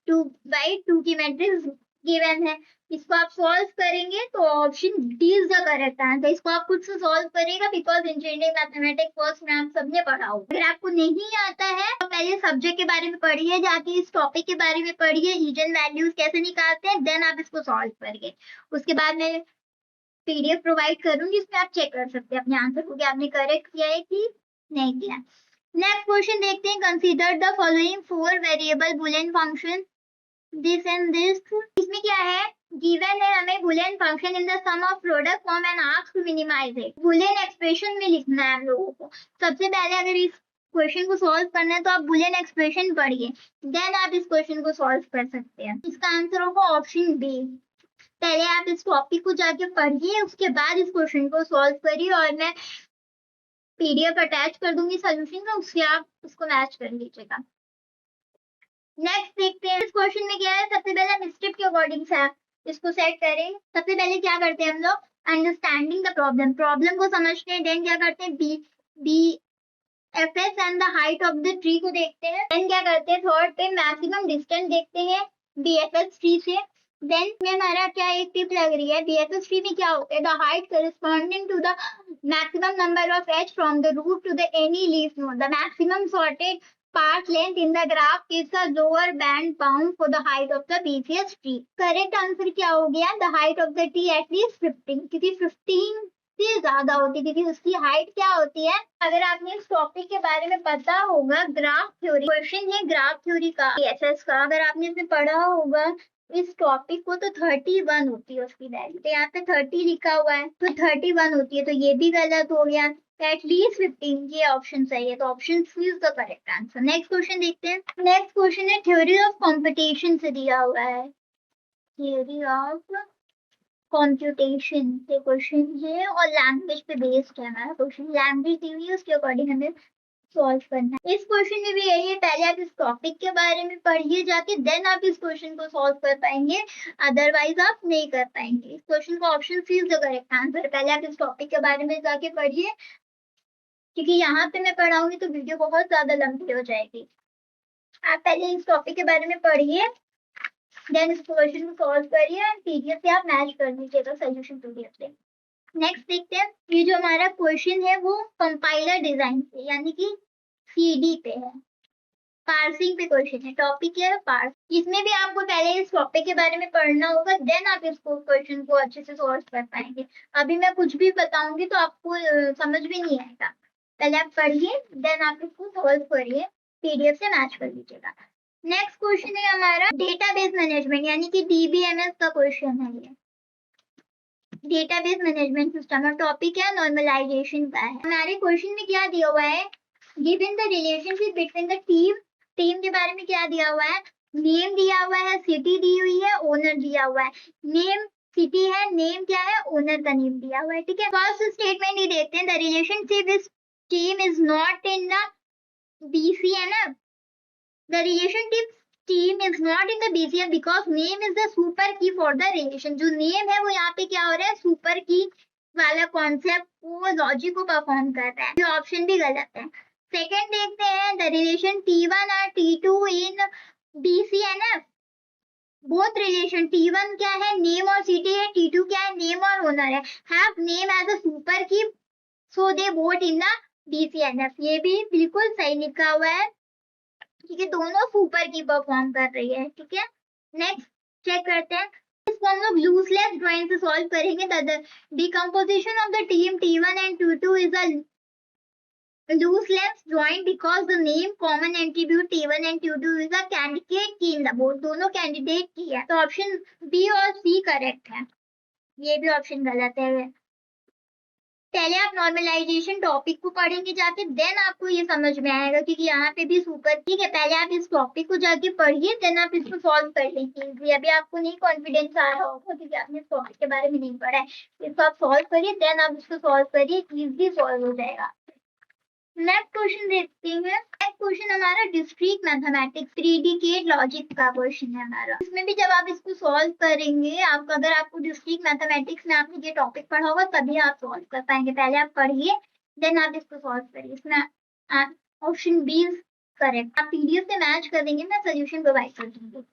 2x2 की मैट्रिक्स गिवन है। इसको आप सॉल्व करेंगे तो option D is the correct answer. इसको आप खुद से सॉल्व करेगा, बिकॉज इंजीनियरिंग मैथमेटिक्स फर्स्ट में आप सबने पढ़ा होगा। अगर आपको नहीं आता है तो पहले सब्जेक्ट के बारे में पढ़िए, जाके इस टॉपिक के बारे में पढ़िए, इगन वैल्यूज कैसे निकालते हैं, देन आप इसको सॉल्व करिए। उसके बाद मैं PDF प्रोवाइड करूंगी, इसमें आप चेक कर सकते हैं अपने आंसर को कि आपने करेक्ट किया है कि नहीं किया। नेक्स्ट क्वेश्चन देखते हैं। Consider the following 4 variable boolean function this and this. इसमें क्या है? गिवन है हमें boolean function in the sum of product form and asked to minimise it. Boolean expression में लिखना है हम लोगों को। सबसे पहले अगर इस क्वेश्चन को सॉल्व करना है तो आप बुलियन एक्सप्रेशन पढ़िए, देन आप इस क्वेश्चन को सॉल्व कर सकते हैं। इसका आंसर होगा ऑप्शन बी। पहले आप इस टॉपिक को जाके पढ़िए, उसके बाद इस क्वेश्चन को सॉल्व करिए, और मैं PDF अटैच कर दूंगी सोल्यूशन का, उससे आप उसको मैच कर लीजिएगा। नेक्स्ट देखते हैं। इस क्वेश्चन में क्या है? सबसे पहले हम स्टेप के अकॉर्डिंग से इसको सेट करें। सबसे पहले क्या करते हैं हम लोग? अंडरस्टैंडिंग द प्रॉब्लम, प्रॉब्लम को समझते हैं। देन क्या करते हैं? B FS and the height of the tree को देखते हैं। देन क्या करते हैं? थर्ड पे मैक्सिमम डिस्टेंस देखते हैं BFS ट्री से। देन में हमारा क्या एक टिप लग रही है, BFST में क्या होता है, the height corresponding to the maximum number of edge from the root to the any leaf node, the maximum sorted path length in the graph gives a lower band bound for the height of the BCS tree. Correct answer क्या हो गया, the height of the tree at least 15, क्योंकि 15 से ज्यादा होती है, क्योंकि उसकी हाइट क्या होती है। अगर आपने इस टॉपिक के बारे में पता होगा, ग्राफ थ्योरी क्वेश्चन है, ग्राफ थ्योरी का एसएस का, अगर आपने इसमें पढ़ा होगा इस टॉपिक को, तो 31 होती है उसकी वैल्यू, तो यहाँ पे 30 लिखा हुआ है तो 31 होती है, तो ये भी गलत हो गया। एटलीस्ट 15 ये ऑप्शन सही है, तो option C is the correct answer. Next question देखते हैं। नेक्स्ट क्वेश्चन है थ्योरी ऑफ कंपटीशन से दिया हुआ है, थ्योरी ऑफ कंप्यूटेशन से क्वेश्चन है और लैंग्वेज पे बेस्ड है हमारा क्वेश्चन, लैंग्वेज दी हुई है उसके अकॉर्डिंग हमें सॉल्व करना है। इस क्वेश्चन में भी यही है, पहले आप इस टॉपिक के बारे में पढ़िए जाके, देन आप इस क्वेश्चन को सॉल्व कर पाएंगे, अदरवाइज आप नहीं कर पाएंगे। इस क्वेश्चन का option C is the correct answer. पहले आप इस टॉपिक के बारे में जाके पढ़िए, क्योंकि यहाँ पे मैं पढ़ाऊंगी तो वीडियो बहुत ज्यादा लंबी हो जाएगी। आप पहले इस टॉपिक के बारे में पढ़िए, देन इस क्वेश्चन को सॉल्व करिए एंड पीडीएफ से आप मैच कर लीजिएगा सोल्यूशन पीडीएफ से। नेक्स्ट देखते हैं, ये जो हमारा क्वेश्चन है वो कंपाइलर डिजाइन से यानी कि सीडी पे है, पार्सिंग पे क्वेश्चन है, टॉपिक है पार्स। इसमें भी आपको पहले इस टॉपिक के बारे में पढ़ना होगा, देन आप इसको क्वेश्चन को अच्छे से सॉल्व कर पाएंगे। अभी मैं कुछ भी बताऊंगी तो आपको समझ भी नहीं आएगा, पहले आप पढ़िए देन आप इसको सॉल्व करिए, पीडीएफ से मैच कर लीजिएगा। नेक्स्ट क्वेश्चन है हमारा डेटाबेस मैनेजमेंट यानी कि डीबीएमएस का क्वेश्चन है, ये डेटाबेस मैनेजमेंट सिस्टम और टॉपिक है नॉर्मलाइजेशन का है। हमारे क्वेश्चन में क्या दिया हुआ है, given the relationship between the team के बारे में क्या दिया हुआ है, नेम दिया हुआ है, सिटी दी हुई है, ओनर दिया हुआ है। नेम सिटी है, नेम क्या है, ओनर का नेम दिया हुआ है, ठीक है। फर्स्ट स्टेटमेंट ही देखते हैं, the relationship is team is not in the BCNF, the relationship team is not in the BCNF because name is the super key for the relation। जो नेम है वो यहाँ पे क्या हो रहा है, सुपर की वाला कॉन्सेप्ट वो लॉजिक को परफॉर्म कर रहा है, ये ऑप्शन भी गलत है। सेकंड देखते हैं, द रिलेशन T1 और T2 इन BCNF, बोथ रिलेशन T1 क्या है, नेम और सिटी है, T2 क्या है, नेम और ओनर है, have name as a super key, so they both in the BCNF। ये भी बिल्कुल सही लिखा हुआ है, ठीक है, दोनों सुपर की परफॉर्म कर रही है, ठीक है। नेक्स्ट चेक करते हैं, इस फॉर्म ऑफ यूजलेस ड्राइंग से सॉल्व करेंगे। The decomposition of the team T1 and T2 is a looseless joint because the name common attribute T1 and T2 is a candidate key in the board, दोनों कैंडिडेट की है, तो ऑप्शन बी और सी करेक्ट है, ये भी ऑप्शन गलत है। पहले आप नॉर्मलाइजेशन टॉपिक को पढ़ेंगे जाके, देन आपको ये समझ में आएगा, क्योंकि यहाँ पे भी सुपर, ठीक है। पहले आप इस टॉपिक को जाके पढ़िए, देन आप इसको सॉल्व कर लेंगे। अभी आपको नहीं कॉन्फिडेंस आ रहा होगा क्योंकि आपने इस टॉपिक के बारे में नहीं पढ़ा है, इसको आप सॉल्व करिए, देन आप इसको सॉल्व करिए, इजीली सॉल्व हो जाएगा। नेक्स्ट क्वेश्चन देखते हैं। नेक्स्ट क्वेश्चन हमारा डिस्क्रीट मैथमेटिक्स प्रीडिकेट लॉजिक का क्वेश्चन है हमारा। इसमें भी जब आप इसको सॉल्व करेंगे, आप अगर आपको डिस्क्रीट मैथमेटिक्स में आपने ये टॉपिक पढ़ा होगा तभी आप सॉल्व कर पाएंगे। पहले आप पढ़िए, देन आप इसको सॉल्व करिए। इसमें ऑप्शन बी करेक्ट, आप पीडीएफ से मैच कर देंगे, मैं सोल्यूशन प्रोवाइड कर दूंगी।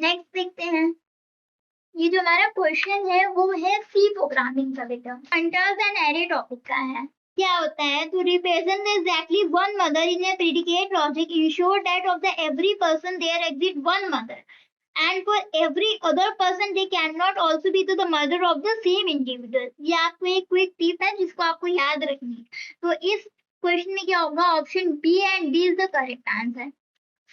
नेक्स्ट देखते हैं, ये जो हमारा क्वेश्चन है वो है सी प्रोग्रामिंग का, बेटा पॉइंटर्स एंड एरे टॉपिक का है। क्या होता है, to represent exactly one mother in a predicate logic ensure that of the every person there exists one mother and for every other person they cannot also be to the mother of the same individual। ये आपको एक क्विक टिप है जिसको आपको याद रखनी है। तो इस क्वेश्चन में क्या होगा, option B and D is the correct answer.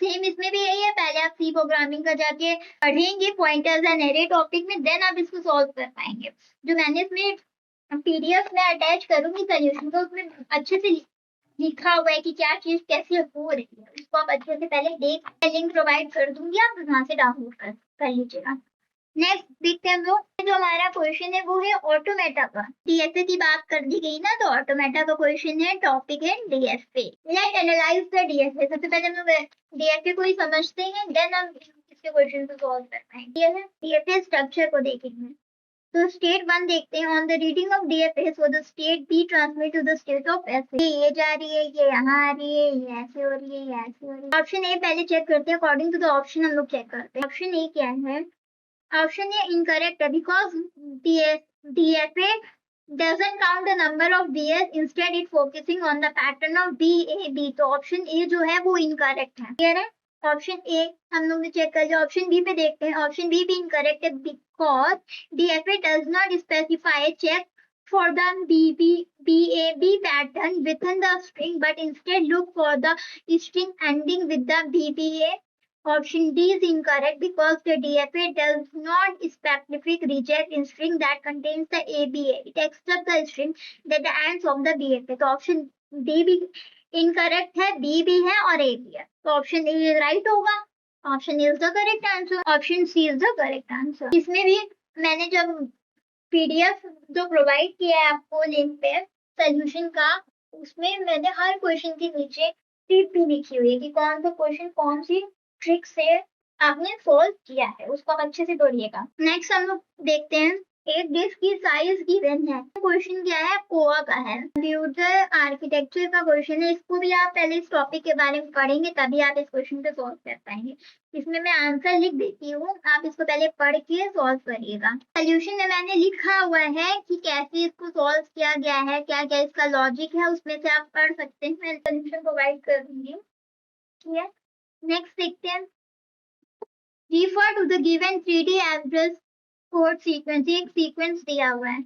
Same इसमें भी यही है, पहले आप सी प्रोग्रामिंग का जाके पढ़ेंगे पॉइंटर्स एंड एरे टॉपिक में, देन आप इसको सॉल्व कर पाएंगे। जो मैंने इसमें पीडीएफ में अटैच करूंगी सोल्यूशन को, उसमें अच्छे से लिखा हुआ है कि क्या चीज कैसे हो रही है, उसको आप अच्छे से पहले देख, लिंक प्रोवाइड कर दूंगी, आप वहां से डाउनलोड कर लीजिएगा। नेक्स्ट देखते हैं हम लोग, जो हमारा क्वेश्चन है वो है ऑटोमेटा का। डीएफए की बात कर दी गई ना, तो ऑटोमेटा का क्वेश्चन है, टॉपिक है DFA. Let analyse the DFA. सबसे पहले हम लोग डीएफए को ही समझते हैं, देन हम इसके क्वेश्चन को सॉल्व कर पाएंगे। डीएफए स्ट्रक्चर को देखेंगे, तो स्टेट 1 देखते हैं, on the reading of DFA so the state B transmit to the state of S. ये जा रही है, ये यहाँ आ रही है, ये ऐसे हो रही है, ये ऐसे हो रही है। ऑप्शन ए पहले चेक करते हैं, अकॉर्डिंग टू द ऑप्शन हम लोग चेक करते हैं। ऑप्शन ए क्या है, ऑप्शन ए इनकरेक्ट है because DFA doesn't count the number of BS, instead it focusing on the pattern of BAB. तो ऑप्शन ए जो है वो इनकरेक्ट है। क्लियर है? ऑप्शन ए हम लोग ने चेक कर लिया। ऑप्शन बी पे देखते हैं। ऑप्शन बी भी इनकरेक्ट है because DFA does not specify a check for the BAB pattern within the string, but instead look for the string ending with the BBA. Option D is incorrect because the DFA does not specifically reject a string that contains the ABA. It accepts the string that the ends of the BFA. तो ऑप्शन D भी इनकरेक्ट है, B भी है और A भी है। तो ऑप्शन ए राइट होगा। Option A is the correct answer. Option C is the correct answer. इसमें भी मैंने जब PDF जो प्रोवाइड किया है आपको लिंक पे सोल्यूशन का, उसमें मैंने हर क्वेश्चन के नीचे टिप भी लिखी हुई है कि कौन सा क्वेश्चन कौन सी ट्रिक से आपने सोल्व किया है, उसको अच्छे से पढ़िएगा। नेक्स्ट हम लोग देखते हैं एक डिस्क की साइज गिवन है। क्वेश्चन क्या है? कोआ का है, कंप्यूटर आर्किटेक्चर का क्वेश्चन है। इसको भी आप पहले इस टॉपिक के बारे में पढ़ेंगे तभी आप इस क्वेश्चन को सोल्व कर पाएंगे। इसमें मैं आंसर लिख देती हूँ, आप इसको पहले पढ़ के सोल्व करिएगा। सोल्यूशन में मैंने लिखा हुआ है कि कैसे इसको सोल्व किया गया है, क्या क्या इसका लॉजिक है, उसमें से आप पढ़ सकते हैं। मैं सोल्यूशन प्रोवाइड कर दूंगी। ठीक है, नेक्स्ट देखते हैं। Refer to the given 3D address code sequence। एक सीक्वेंस दिया हुआ है।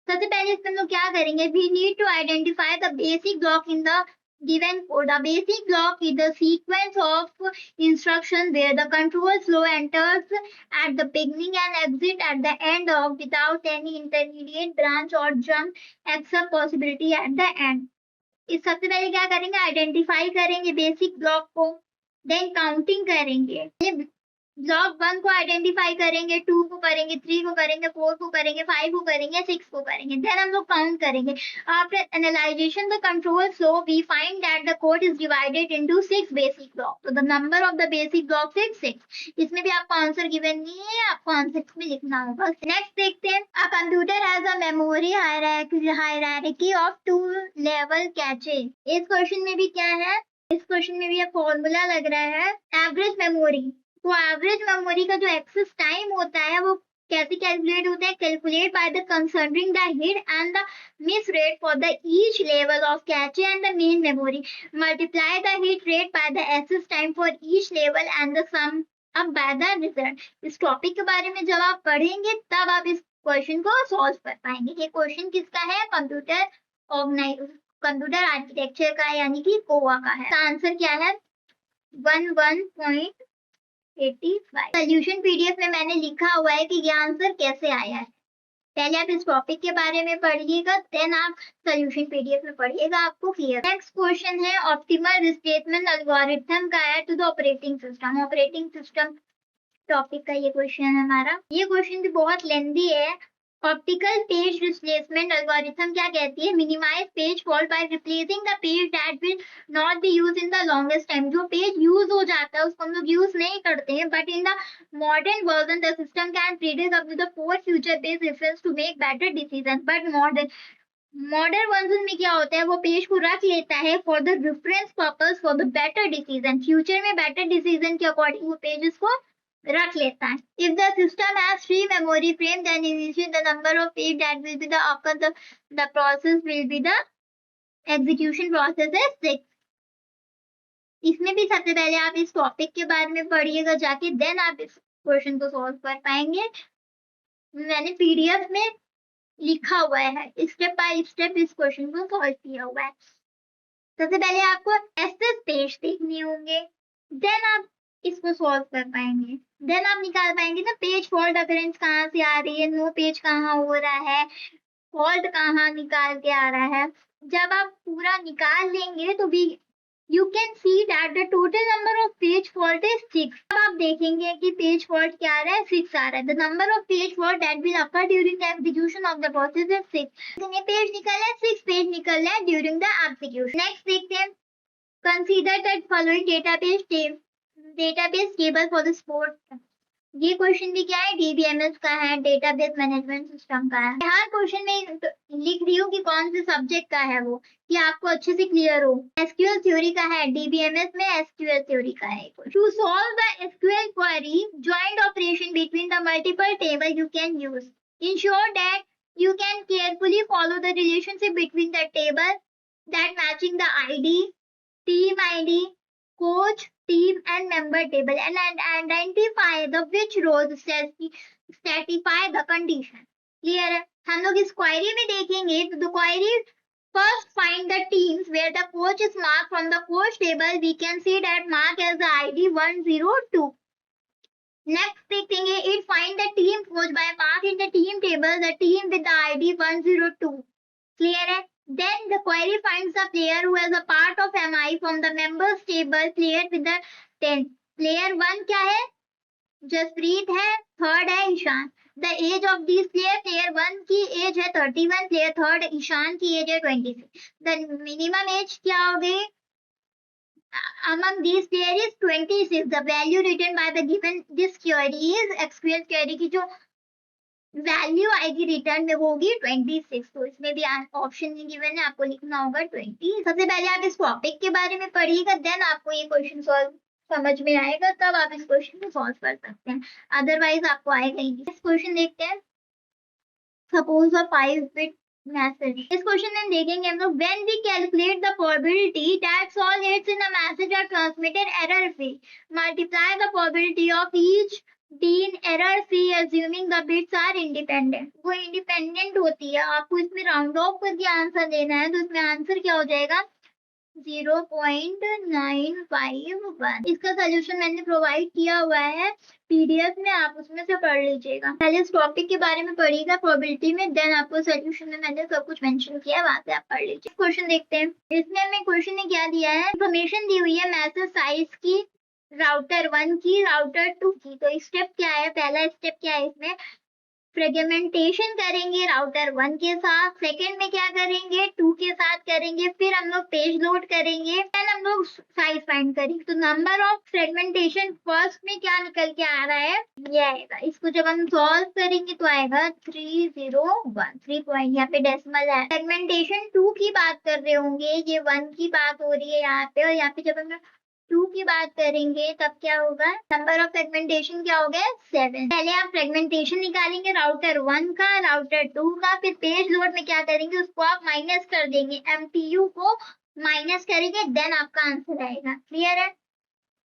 सबसे पहले इसमें हम लोग क्या करेंगे? We need to identify the basic block in the given code. The basic block is the sequence of instructions where the control flow enters at the beginning and exit at the end of without any intermediate branch or jump except possibility at the end. इस सबसे पहले क्या करेंगे? आइडेंटिफाई करेंगे बेसिक ब्लॉक को, देन काउंटिंग करेंगे। ब्लॉक 1 को आइडेंटिफाई करेंगे, 2 को करेंगे, 3 को करेंगे, 4 को करेंगे, 5 को करेंगे, 6 को करेंगे। देन हम लोग काउंट करेंगे। After analysation the control flow we find that the code is divided into 6 basic block. तो the number of the basic block is 6। इसमें भी आपको आंसर गिवन नहीं है, आपको आंसर में लिखना होगा। नेक्स्ट देखते हैं। A computer has a memory hierarchy of 2 level cache. इस क्वेश्चन में भी क्या है? इस क्वेश्चन में भी फॉर्मूला लग रहा है एवरेज मेमोरी। तो एवरेज मेमोरी का जो एक्सेस टाइम होता है वो कैसे कैलकुलेट होता है? Calculate by the considering the hit and the miss rate for the each level of cache and the main memory, multiply the hit rate by the access time for each level and the sum up by the result. इस टॉपिक के बारे में जब आप पढ़ेंगे तब आप इस क्वेश्चन को सॉल्व कर पाएंगे। ये क्वेश्चन किसका है? कंप्यूटर आर्किटेक्चर का, यानी कि कोआ का है। आंसर क्या है? 11.85। सोल्यूशन PDF में मैंने लिखा हुआ है कि ये आंसर कैसे आया है। पहले आप इस टॉपिक के बारे में पढ़िएगा, देन आप सोल्यूशन PDF में पढ़िएगा, आपको क्लियर। नेक्स्ट क्वेश्चन है ऑप्टिमल रिप्लेसमेंट एल्गोरिथम का है to the operating system. Operating system topic का ये क्वेश्चन है हमारा। ये क्वेश्चन भी बहुत लेंथी है। ऑप्टिकल पेज रिप्लेसमेंट एल्गोरिथम क्या कहती है? Minimise page fault by replacing the page that will not be used in the longest time. जो पेज यूज हो जाता है उसको हम लोग यूज नहीं करते हैं, but in the modern version the system can predict up to the 4 future based reference to make better decision. But modern version में क्या होता है? वो पेज को रख लेता है for the reference purpose for the better decision. Future में बेटर डिसीजन के अकॉर्डिंग वो पेजेस को रख लेता है। If the system has 3 memory frame, then initially the number of page that will be the occur the process will be the execution process is 6। इसमें भी सबसे पहले आप इस टॉपिक के बारे में पढ़िएगा जाके, देन आप इस क्वेश्चन को सॉल्व कर पाएंगे। मैंने PDF में लिखा हुआ है, स्टेप बाय स्टेप इस क्वेश्चन को सॉल्व किया हुआ है। सबसे पहले आपको एक्सेस पेज देखने होंगे, देन आप इसको सॉल्व कर पाएंगे। देन आप निकाल पाएंगे ना पेज फॉल्ट अकरेंस कहाँ से आ रही है, नो पेज कहाँ हो रहा है, फॉल्ट कहाँ निकाल के आ रहा है। जब आप पूरा निकाल लेंगे तो भी you can see that the total number of page fault is 6। अब आप देखेंगे कि पेज फॉल्ट क्या आ रहा है? 6 आ रहा है। The number of page fault that will occur during the execution of the process is 6। कितने पेज निकल है? 6 पेज निकल है ड्यूरिंग द एग्जीक्यूशन। नेक्स्ट देखते हैं। Consider that following database table for the sport ये क्वेश्चन भी क्या है, डीबीएमएस का है, डेटाबेस मैनेजमेंट सिस्टम का है। हर क्वेश्चन में लिख रही हूँ कि कौन से सब्जेक्ट का है वो, कि आपको अच्छे से क्लियर हो। एसक्यूएल थ्योरी का है, डीबीएमएस में एसक्यूएल थ्योरी का है। To solve the SQL query, joint operation between the multiple table you can use, ensure that you can carefully follow the relationship between the table that matching the ID, team ID, coach, team and member table and identify the which rows satisfy the condition. Clear है? हम लोग इस क्वेरी में देखेंगे तो the query first find the teams where the coach is marked from the coach table. We can see that mark as the ID 102. Next देखेंगे it find the team coach by mark in the team table the team with the ID 102. Clear है? Then the query finds the player who is a part of MI from the members table, player with the 10. Player 1 क्या है? जसप्रीत है, थर्ड है Ishan. The age of these player 1 की एज है 31, player थर्ड ईशान की एज है 26. The minimum age क्या हो गई? Among these there is 26. The value written by the given this query is SQL query की जो वैल्यू आएगी रिटर्न में वो होगी 26. तो इसमें भी ऑप्शन नहीं गिवन है, आपको लिखना होगा 20. सबसे पहले आप इस टॉपिक के बारे में पढ़िएगा, देन आपको ये क्वेश्चन सॉल्व समझ में आएगा, तब आप इस क्वेश्चन को सॉल्व कर सकते हैं, अदरवाइज आपको आएगा ही नहीं. इस क्वेश्चन देखते हैं. सपोज अ 5-bit message. इस क्वेश्चन में देखेंगे हम लोग when we calculate the probability that all hits in a message are transmitted error free, multiply the probability of each being error free assuming the bits are independent. वो independent होती है, आपको इसमें राउंड ऑफ करके आंसर देना है, तो इसमें आंसर क्या हो जाएगा 0.951. इसका सोल्यूशन मैंने प्रोवाइड किया हुआ है पीडीएफ में, आप उसमें से पढ़ लीजिएगा. पहले इस टॉपिक के बारे में पढ़िएगा प्रोबेबिलिटी में, देन आपको सोल्यूशन में मैंने सब कुछ मेंशन किया है, वहां से आप पढ़ लीजिए. क्वेश्चन देखते हैं. इसमें हमें क्वेश्चन ने क्या दिया है, इंफॉर्मेशन दी हुई है मैसेज साइज की, राउटर 1 की, राउटर 2 की. तो स्टेप क्या है, पहला स्टेप क्या है, इसमें फ्रेगमेंटेशन करेंगे राउटर 1 के साथ, सेकंड में क्या करेंगे 2 के साथ करेंगे, फिर हम लोग पेज लोड करेंगे, फिर हम लोग साइज फाइंड करेंगे. तो नंबर ऑफ फ्रेगमेंटेशन फर्स्ट में क्या निकल के आ रहा है, ये आएगा. इसको जब हम सॉल्व करेंगे तो आएगा 301. 3 पॉइंट यहाँ पे डेसिमल है. फ्रेगमेंटेशन 2 की बात कर रहे होंगे, ये 1 की बात हो रही है यहाँ पे, और यहाँ पे जब हम 2 की बात करेंगे तब क्या होगा, नंबर ऑफ फ्रेगमेंटेशन क्या हो गया 7. पहले आप फ्रेगमेंटेशन निकालेंगे राउटर 1 का, राउटर 2 का, फिर पेज लोड में क्या करेंगे, उसको आप माइनस कर देंगे, एमटीयू को माइनस करेंगे, देन आपका आंसर आएगा. क्लियर है?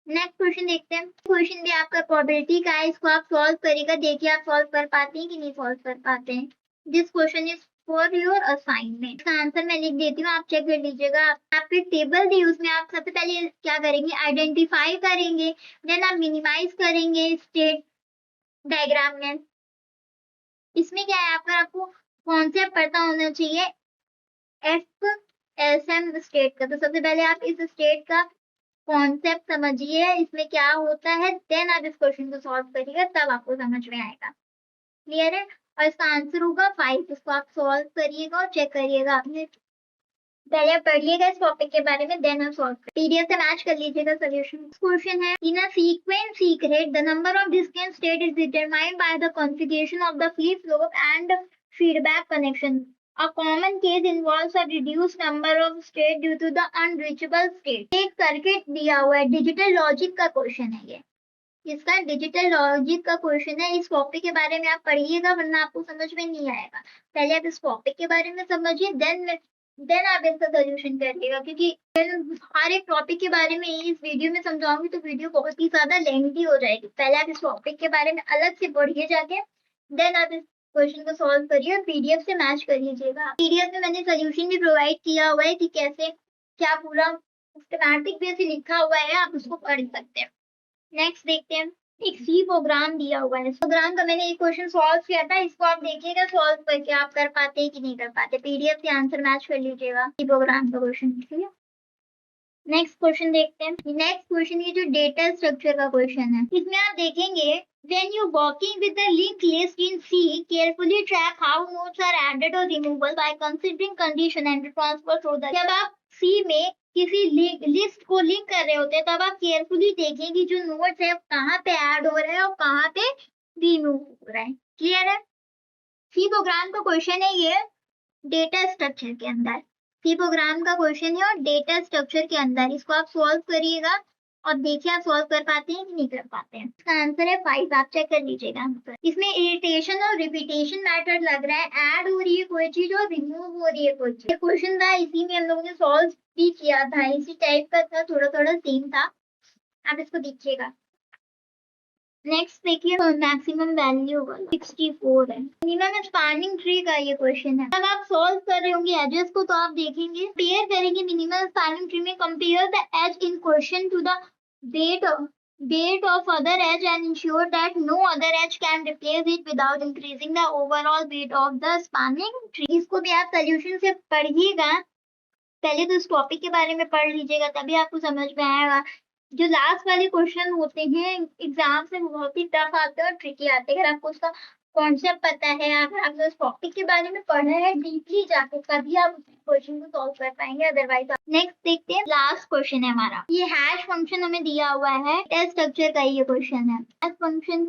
नेक्स्ट क्वेश्चन देखते हैं. क्वेश्चन भी आपका प्रोबेबिलिटी का है, इसको आप सॉल्व करेगा, देखिए आप सॉल्व कर पाते हैं कि नहीं सॉल्व कर पाते हैं. This question is for your assignment. इसका आंसर मैं लिख देती हूँ, आप चेक कर लीजिएगा. आपको एक टेबल दी, उसमें आप सबसे पहले क्या करेंगे, आइडेंटिफाई करेंगे, देन आप मिनिमाइज करेंगे स्टेट डायग्राम में. इसमें क्या है, आपको कॉन्सेप्ट पता होना चाहिए FSM स्टेट का. तो सबसे पहले आप इस स्टेट का कॉन्सेप्ट समझिए, इसमें क्या होता है, देन आप इस क्वेश्चन को सॉल्व करिएगा, तब आपको समझ में आएगा. क्लियर है? और इसका आंसर होगा 5. इसको आप सॉल्व करिएगा और चेक करिएगा. आपने पहले आप पढ़िएगा इस टॉपिक के बारे में, देन आप सॉल्व पीडीएफ से मैच कर लीजिएगा सोल्यूशन. क्वेश्चन है, in a sequential circuit the number of distinct state is determined by the configuration of the flip flop and feedback connection. A common case involves a reduced number of state due to the unreachable state. एक सर्किट दिया हुआ है, डिजिटल लॉजिक का क्वेश्चन है ये. इसका डिजिटल लॉजिक का क्वेश्चन है. इस टॉपिक के बारे में आप पढ़िएगा, वरना आपको समझ में नहीं आएगा. पहले आप इस टॉपिक के बारे में समझिए, देन आप इसका सोल्यूशन करिएगा, क्योंकि हर एक टॉपिक के बारे में इस वीडियो में समझाऊंगी तो वीडियो बहुत ही ज्यादा लेंथी हो जाएगी. पहले आप इस टॉपिक के बारे में अलग से पढ़िए जाके, देन आप इस क्वेश्चन को सॉल्व करिए और पीडीएफ से मैच कर लीजिएगा. पीडीएफ में मैंने सोल्यूशन भी प्रोवाइड किया हुआ है कि कैसे क्या पूरा सिस्टमैटिक वे से लिखा हुआ है, आप उसको पढ़ सकते हैं. नेक्स्ट देखते हैं. एक सी प्रोग्राम दिया हुआ है, प्रोग्राम का मैंने एक क्वेश्चन सॉल्व किया था, इसको आप देखिएगा सॉल्व करके आप कर पाते हैं कि नहीं कर पाते. पीडीएफ से आंसर मैच कर लीजिएगा सी प्रोग्राम का क्वेश्चन. ठीक है, नेक्स्ट क्वेश्चन देखते हैं. नेक्स्ट क्वेश्चन ये जो डेटा स्ट्रक्चर का क्वेश्चन है, इसमें आप देखेंगे when you working with the linked list in C, carefully track how nodes are added or removed by considering condition and transfer through the. जब आप सी में किसी लिस्ट को लिंक कर रहे होते हैं, तब आप केयरफुली देखें कि जो नोट्स है कहाँ पे ऐड हो रहा है और कहाँ पे रिमूव हो रहा है। क्लियर है? सी प्रोग्राम का क्वेश्चन है ये डेटा स्ट्रक्चर के अंदर। सी प्रोग्राम का क्वेश्चन है और डेटा स्ट्रक्चर के अंदर, इसको आप सॉल्व करिएगा और देखिए आप सॉल्व कर पाते हैं कि नहीं कर पाते हैं। इसका आंसर है 5, आप चेक कर लीजिएगा आंसर। इसमें इरिटेशन और रिपीटेशन मैथड लग रहा है, ऐड हो रही है कोई चीज और रिमूव हो रही है कोई चीज। क्वेश्चन था, इसी में हम लोगों ने सॉल्व भी किया था, इसी टाइप का था, थोड़ा थोड़ा सेम था। आप इसको देखिएगा। नेक्स्ट देखिए मैक्सिमम वैल्यू 64 है। मिनिमम स्पैनिंग ट्री का ये क्वेश्चन है। जब आप सॉल्व कर रहे होंगे एजेस को तो आप देखेंगे, कंपेयर करेंगे मिनिमम स्पैनिंग ट्री में, compare the edge in question to the weight of other edge and ensure that no other edge can replace it without increasing the overall weight of the spanning tree। इसको भी आप सोल्यूशन से पढ़िएगा, पहले तो इस टॉपिक के बारे में पढ़ लीजिएगा तभी आपको समझ में आएगा। जो लास्ट वाले क्वेश्चन होते हैं एग्जाम से बहुत ही टफ आते हैं और ट्रिकी आते हैं। अगर आपको उसका कॉन्सेप्ट पता है, अगर आपने उस टॉपिक के बारे में पढ़ा है डीपली जाके, तभी आप उस क्वेश्चन को सॉल्व कर पाएंगे, अदरवाइज। नेक्स्ट देखते हैं, लास्ट क्वेश्चन है हमारा। ये हैश फंक्शन हमें दिया हुआ है, टेस्ट स्ट्रक्चर का ये क्वेश्चन है। हैश फंक्शन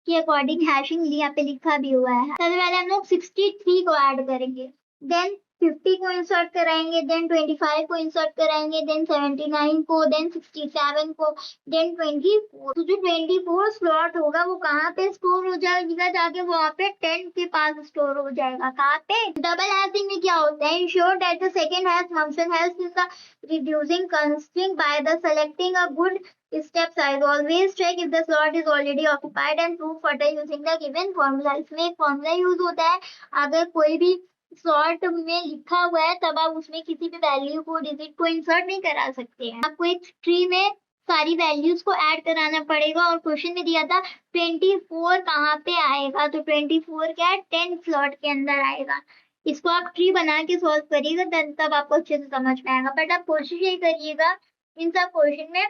के अकॉर्डिंग हैशिंग यहाँ पे लिखा भी हुआ है। सबसे पहले हम लोग 63 को ऐड करेंगे, देन 50 को इंसर्ट कराएंगे, देन 25 को इंसर्ट कराएंगे, देन 79 को, देन 67 को, देन 24। तो जो 24 स्लॉट होगा वो कहाँ पे स्टोर हो जाएगा, जाके वहाँ पे 10 के पास स्टोर हो जाएगा। कहाँ पे? डबल हैशिंग में क्या होता है, ensure that the second hash function helps in the reducing constraint by the selecting a good step size। always check if the slot is already occupied and prove further using the given formula। इसमें एक फॉर्मूला यूज होता है, अगर कोई भी स्लॉट में लिखा हुआ है तब आप उसमें किसी भी वैल्यू को, डिजिट को इंसर्ट नहीं करा सकते हैं। आपको एक ट्री में सारी वैल्यूज को ऐड कराना पड़ेगा और क्वेश्चन में दिया था 24 कहाँ पे आएगा, तो 24 क्या है, 10 स्लॉट के अंदर आएगा। इसको आप ट्री बना के सॉल्व करिएगा, तब आपको अच्छे से समझ में आएगा। बट आप कोशिश यही करिएगा इन सब क्वेश्चन में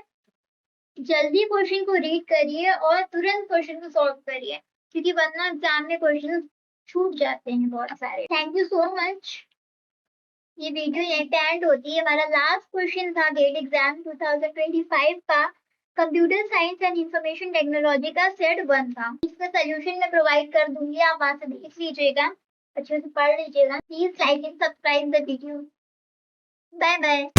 जल्दी क्वेश्चन को रीड करिए और तुरंत क्वेश्चन को सॉल्व करिए, क्योंकि वरना एग्जाम में क्वेश्चन छूट जाते हैं बहुत सारे। Thank you so much. ये वीडियो यहीं पे एंड होती है। हमारा लास्ट क्वेश्चन था गेट एग्जाम 2025 का, computer science and information technology का सेट 1 था। इसका सोल्यूशन मैं प्रोवाइड कर दूंगी, आप वहां से देख लीजिएगा, अच्छे से पढ़ लीजिएगा। Please like and subscribe the video. Bye bye.